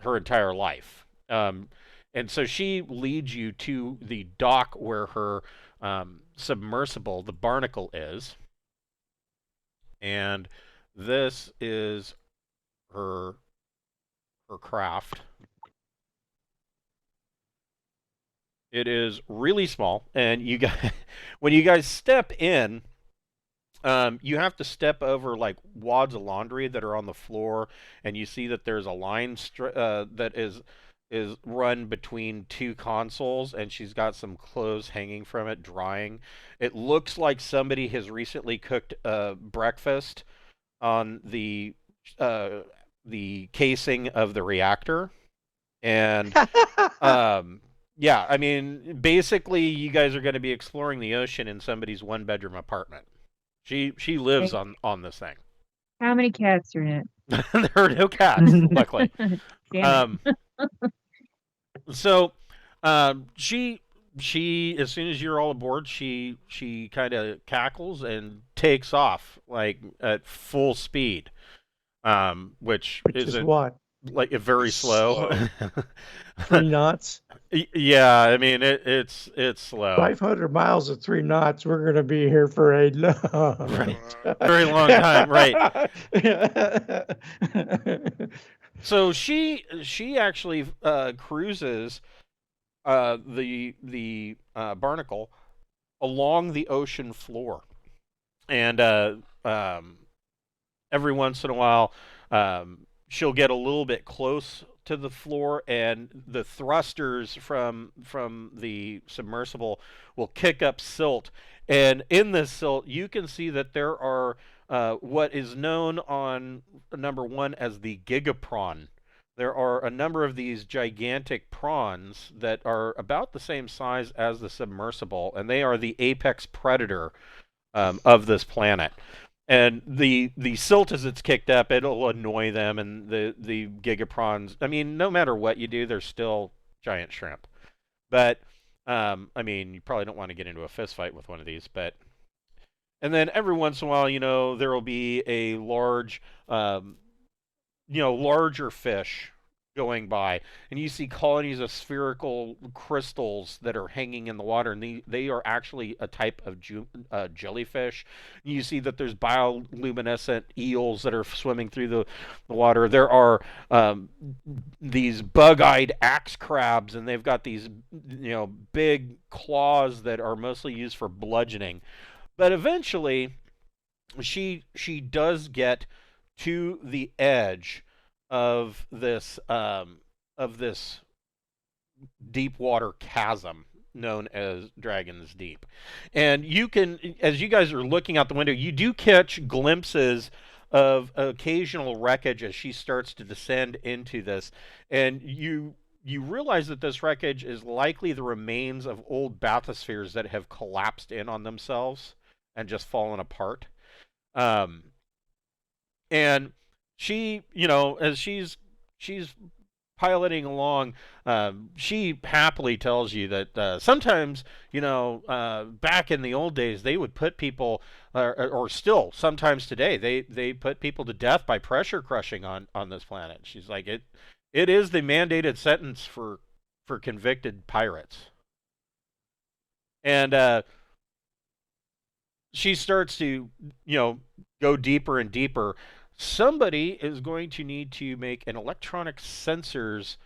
her entire life. And so she leads you to the dock where her submersible, the Barnacle, is. And this is her craft. It is really small, and you guys, when you guys step in, you have to step over like wads of laundry that are on the floor, and you see that there's a line that is run between two consoles, and she's got some clothes hanging from it, drying. It looks like somebody has recently cooked breakfast on the casing of the reactor, and yeah, I mean, basically, you guys are going to be exploring the ocean in somebody's one-bedroom apartment. She lives on this thing. How many cats are in it? There are no cats, luckily. Damn it. So, she as soon as you're all aboard, she kind of cackles and takes off like at full speed, which Which is what? like very slow. 3 knots? Yeah, I mean it's slow. 500 miles at 3 knots. We're going to be here for a long very long time, right? So she actually cruises the Barnacle along the ocean floor, and every once in a while she'll get a little bit close to the floor, and the thrusters from the submersible will kick up silt, and in this silt you can see that there are what is known on number one as the gigaprawn. There are a number of these gigantic prawns that are about the same size as the submersible, and they are the apex predator of this planet. And the silt, as it's kicked up, it'll annoy them, and the gigaprons, I mean, no matter what you do, they're still giant shrimp. But I mean, you probably don't want to get into a fist fight with one of these, but and then every once in a while, there will be a large larger fish going by, and you see colonies of spherical crystals that are hanging in the water, and they are actually a type of jellyfish. You see that there's bioluminescent eels that are swimming through the water. There are these bug-eyed axe crabs, and they've got these big claws that are mostly used for bludgeoning. But eventually she does get to the edge of this deep water chasm known as Dragon's Deep. And you can, as you guys are looking out the window, you do catch glimpses of occasional wreckage as she starts to descend into this, and you realize that this wreckage is likely the remains of old bathyspheres that have collapsed in on themselves and just fallen apart. And she, as she's piloting along, she happily tells you that sometimes, back in the old days, they would put people, or still sometimes today, they put people to death by pressure crushing on this planet. She's like, it is the mandated sentence for convicted pirates. And she starts to, go deeper and deeper. Somebody is going to need to make an electronic sensors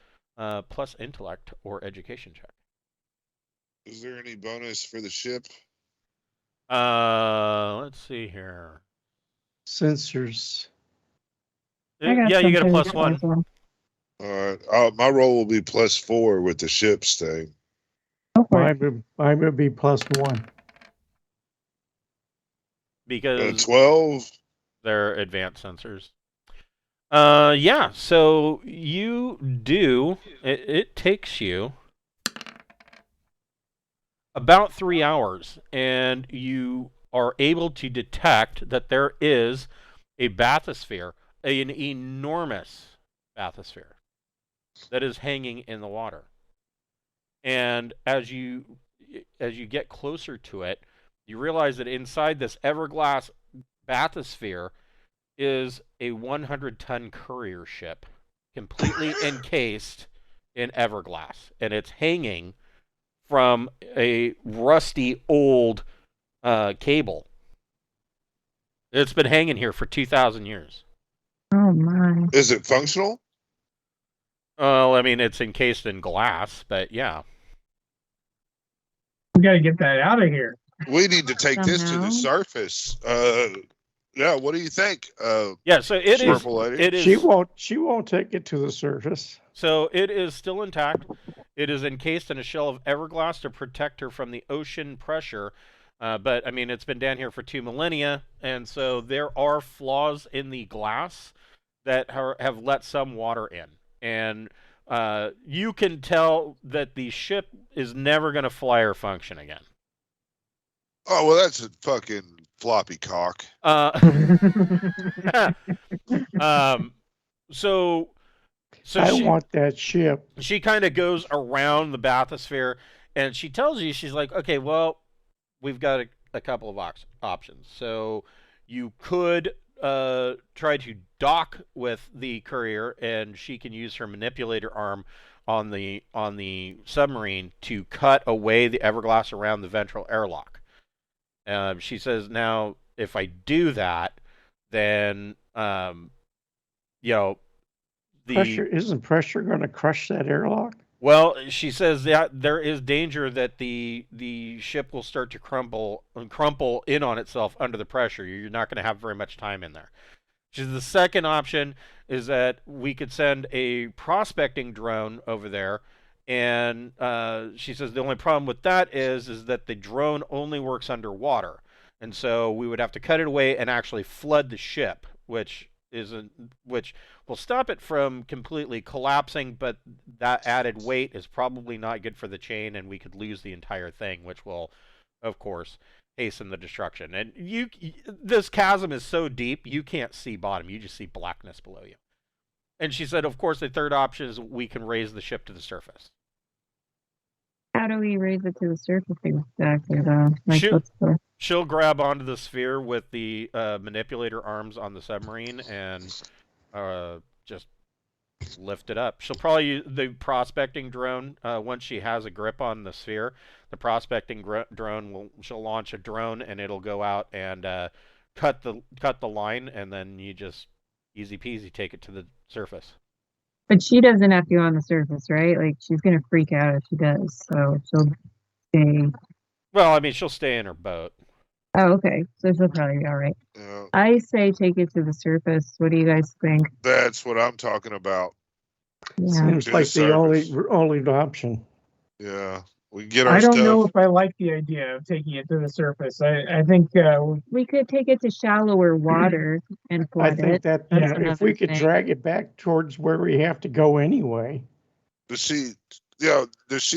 plus intellect or education check. Is there any bonus for the ship? Let's see here. Sensors. I got Yeah, you get a something plus with one. this one. All right. My roll will be +4 with the ships thing. Go for it. Mine would be +1. Because 12. they're advanced sensors. Yeah, so you do. It takes you about 3 hours, and you are able to detect that there is a bathysphere, an enormous bathysphere that is hanging in the water. And as you get closer to it, you realize that inside this Everglass bathysphere is a 100-ton courier ship, completely encased in Everglass, and it's hanging from a rusty old cable. It's been hanging here for 2,000 years. Oh my. Is it functional? Well, I mean, it's encased in glass, but yeah. We got to get that out of here. We need to take this to Somehow. the surface. Yeah. What do you think? Yeah, so it is. Purple lady? It is. She won't take it to the surface. So it is still intact. It is encased in a shell of Everglass to protect her from the ocean pressure. But I mean, it's been down here for 2 millennia, and so there are flaws in the glass that have let some water in. And you can tell that the ship is never going to fly or function again. Oh, well, that's a fucking floppy cock. So I she want that ship. she kind of goes around the bathysphere, and she tells you, she's like, okay, well, we've got a couple of options. So you could try to dock with the courier, and she can use her manipulator arm on the submarine to cut away the Everglass around the ventral airlock. She says, now, if I do that, then, Isn't pressure going to crush that airlock? Well, she says that there is danger that the ship will start to crumple in on itself under the pressure. You're not going to have very much time in there. She says the second option is that we could send a prospecting drone over there, and she says the only problem with that is that the drone only works underwater, and so we would have to cut it away and actually flood the ship, which will stop it from completely collapsing, but that added weight is probably not good for the chain, and we could lose the entire thing, which will, of course, hasten the destruction. And this chasm is so deep, you can't see bottom. You just see blackness below you. And she said, of course, the third option is we can raise the ship to the surface. How do we raise it to the surface exactly, though? Like, Shoot. what's the... She'll grab onto the sphere with the manipulator arms on the submarine and just lift it up. She'll probably use the prospecting drone once she has a grip on the sphere. The prospecting drone she'll launch a drone, and it'll go out and cut the line, and then you just easy peasy take it to the surface. But she doesn't have to go on the surface, right? Like, she's gonna freak out if she does. So she'll stay. Well, I mean, she'll stay in her boat. Oh, okay. So she'll probably be all right. Yeah, I say take it to the surface. What do you guys think? that's what I'm talking about. Yeah. Seems To like the the only surface. option. Yeah, we can get our I don't stuff. know if I like the idea of taking it to the surface. I think We could take it to shallower water and I flood think it. that That's if another we could thing. drag it back towards where we have to go anyway. Does she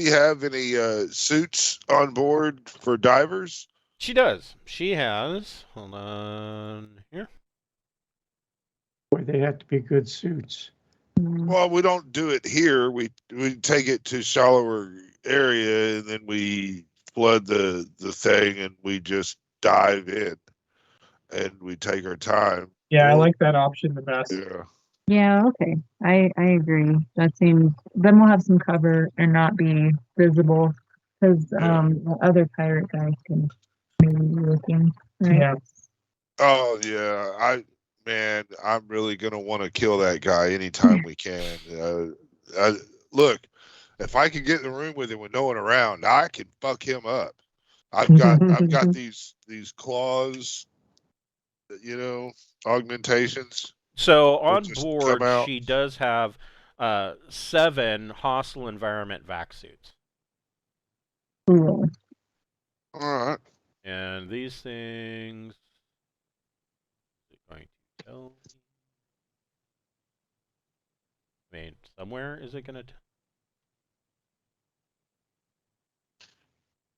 have any suits on board for divers? She does. She has. Hold on here. Boy, they have to be good suits. Well, we don't do it here. We take it to shallower area, and then we flood the thing, and we just dive in, and we take our time. I Or- like that option the best. Yeah. Yeah, okay. I agree. That seems, then we'll have some cover and not be visible because the other pirate guys can maybe be looking. Right? Yeah. Oh yeah, I'm really gonna want to kill that guy anytime we can. Look, if I can get in the room with him with no one around, I can fuck him up. I've got these claws, augmentations. So on just board, come out. she does have 7 hostile environment vac suits. Cool. All right. And these things are going to tell me. I mean, somewhere is it going to?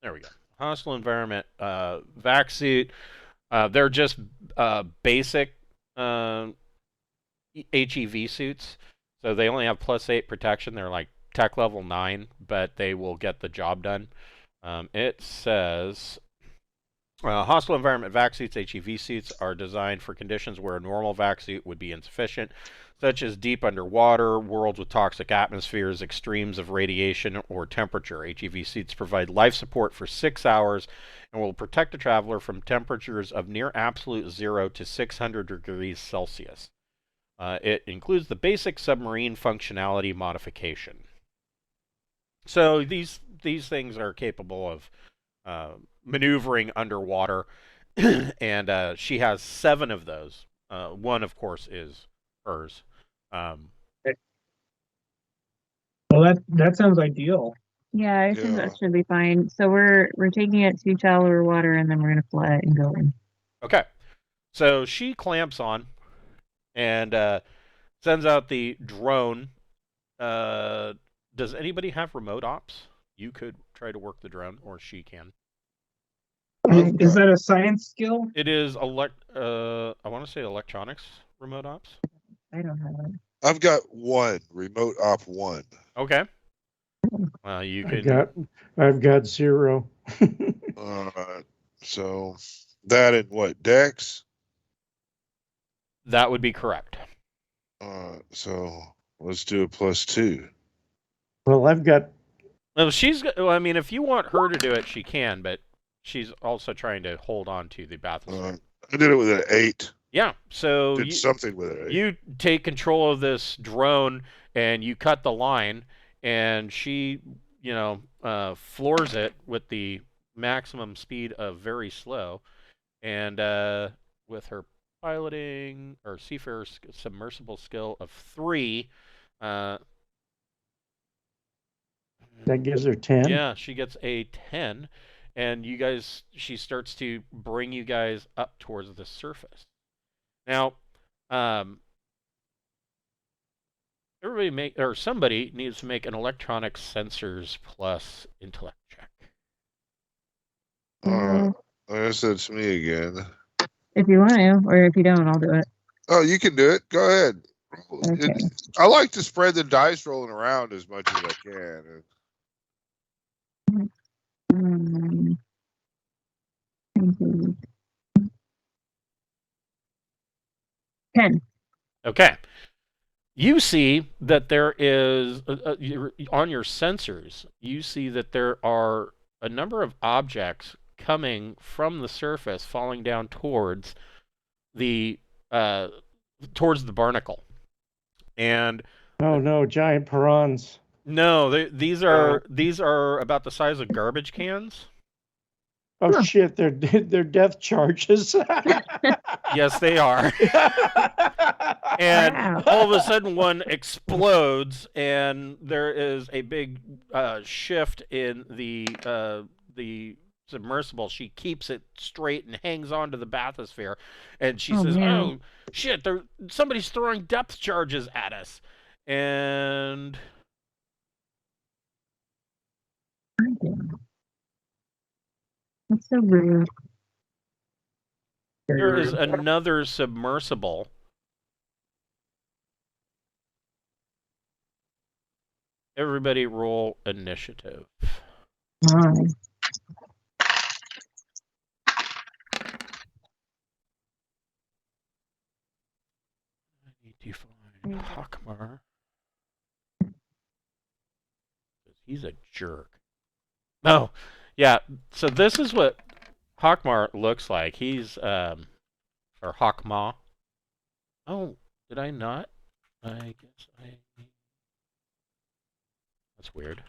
There we go. Hostile environment vac suit. They're just basic HEV suits, so they only have +8 protection. They're like tech level 9, but they will get the job done. It says hostile environment vac suits, HEV suits, are designed for conditions where a normal vac suit would be insufficient, such as deep underwater, worlds with toxic atmospheres, extremes of radiation or temperature. HEV suits provide life support for 6 hours and will protect a traveler from temperatures of near absolute 0 to 600 degrees Celsius. It includes the basic submarine functionality modification. So these things are capable of maneuvering underwater, and she has 7 of those. One, of course, is hers. Well, that sounds ideal. Yeah, I think Yeah. that should be fine. So we're taking it to shallower water, and then we're gonna fly it and go in. Okay, so she clamps on and sends out the drone. Does anybody have remote ops? You could try to work the drone, or she can. Is that a science skill? It is I want to say electronics remote ops. I don't have it. I've got 1 remote op 1. Okay. You I can. I've got 0. So that and what, Dex? That would be correct. So let's do a +2. Well, I've got. Well, I mean, if you want her to do it, she can, but she's also trying to hold on to the bathysphere. I did it with an 8. Yeah. So Did something with it. you take control of this drone and you cut the line, and she, floors it with the maximum speed of very slow, and with her piloting or seafarer submersible skill of 3. That gives her 10. Yeah, she gets a 10, and she starts to bring you guys up towards the surface. Now, somebody needs to make an electronic sensors plus intellect check. I guess that's me again. If you want to, or if you don't, I'll do it. Oh, you can do it. Go ahead. Okay. I like to spread the dice rolling around as much as I can. Um, 10. Okay. You see that there is, on your sensors, you see that there are a number of objects coming from the surface, falling down towards the barnacle. And Oh no, giant prawns. no, these are about the size of garbage cans. Oh shit, they're depth charges. Yes, they are. And Wow. all of a sudden, one explodes, and there is a big shift in the submersible. She keeps it straight and hangs on to the bathysphere, and she says, man. "Oh shit! Somebody's throwing depth charges at us," and That's so rude. there is another submersible. Everybody roll initiative. Wow. I need to find Hakmar. He's a jerk. Oh, yeah. So this is what Hakmar looks like. He's or Hakma. Oh, did I not? I guess I. That's weird.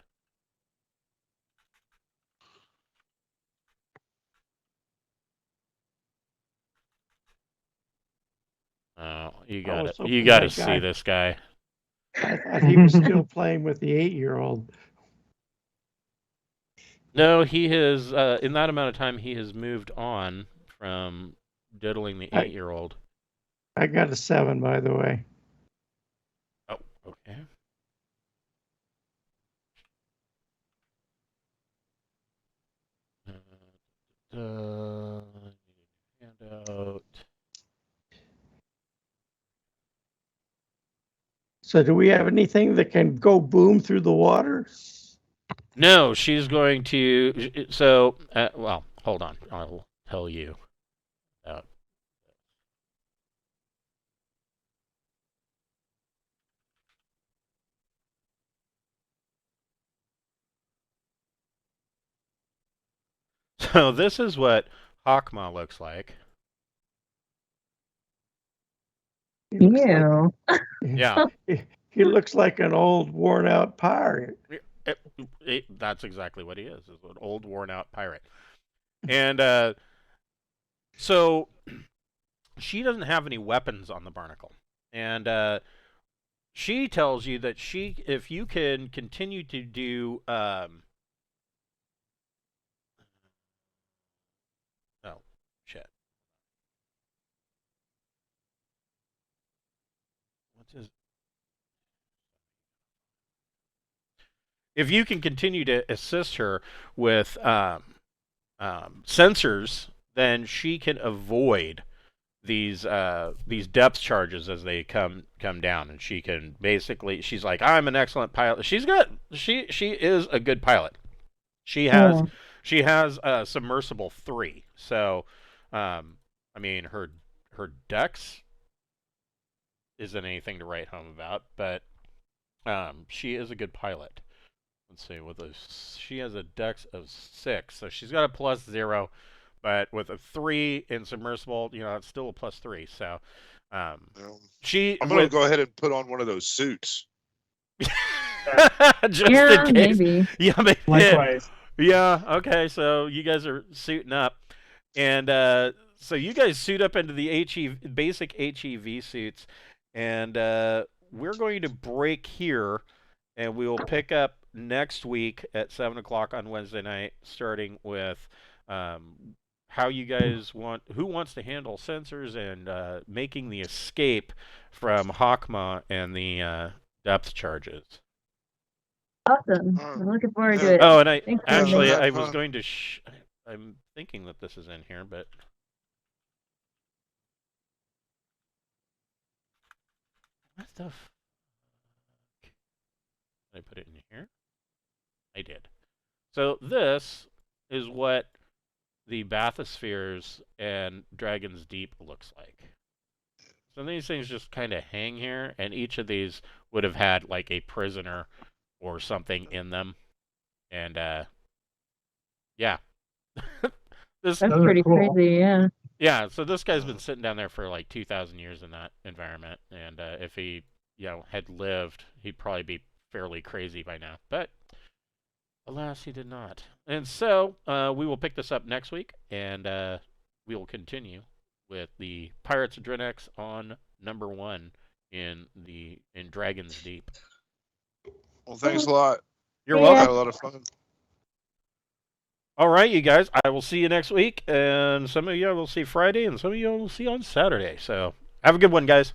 Oh, you got to see this guy. I thought he was still playing with the 8-year-old. No, he has. In that amount of time, he has moved on from diddling the 8-year-old. I got a 7, by the way. Oh, okay. Handout. So do we have anything that can go boom through the water? No, she's going to. So, well, hold on. I'll tell you. So this is what Hawkma looks like. He looks Ew. Yeah. He looks like an old, worn-out pirate. That's exactly what he is an old, worn-out pirate. And so she doesn't have any weapons on the Barnacle. And she tells you that if you can continue to do... oh, shit. What's his... If you can continue to assist her with sensors, then she can avoid these depth charges as they come down, and she can basically. She's like, I'm an excellent pilot. She is a good pilot. She has submersible 3. So, I mean her dex isn't anything to write home about, but she is a good pilot. Let's see, she has a dex of 6, so she's got a +0, but with a 3 in submersible, it's still a +3. So, I'm gonna go ahead and put on one of those suits. Just in case. Maybe. Yeah, maybe. Likewise. Yeah. Okay. So you guys are suiting up, and so you guys suit up into the basic HEV suits, and we're going to break here, and we will pick up next week at 7:00 on Wednesday night, starting with how you guys who wants to handle sensors and making the escape from Hawkma and the depth charges. Awesome. I'm looking forward to it. Oh, and I Thanks, was going to. I'm thinking that this is in here, but what the? Did I put it in here? I did. So this is what the bathyspheres and Dragon's Deep looks like. So these things just kind of hang here, and each of these would have had like a prisoner or something in them. And yeah. That's pretty cool. Crazy, yeah. Yeah, so this guy's been sitting down there for like 2,000 years in that environment, and if he, had lived, he'd probably be fairly crazy by now. But alas, he did not. And so we will pick this up next week, and we will continue with the Pirates of Drinax on number 1 in Dragon's Deep. Well, thanks a lot. You're welcome. Had a lot of fun. All right, you guys. I will see you next week, and some of you I will see Friday, and some of you I will see on Saturday. So have a good one, guys.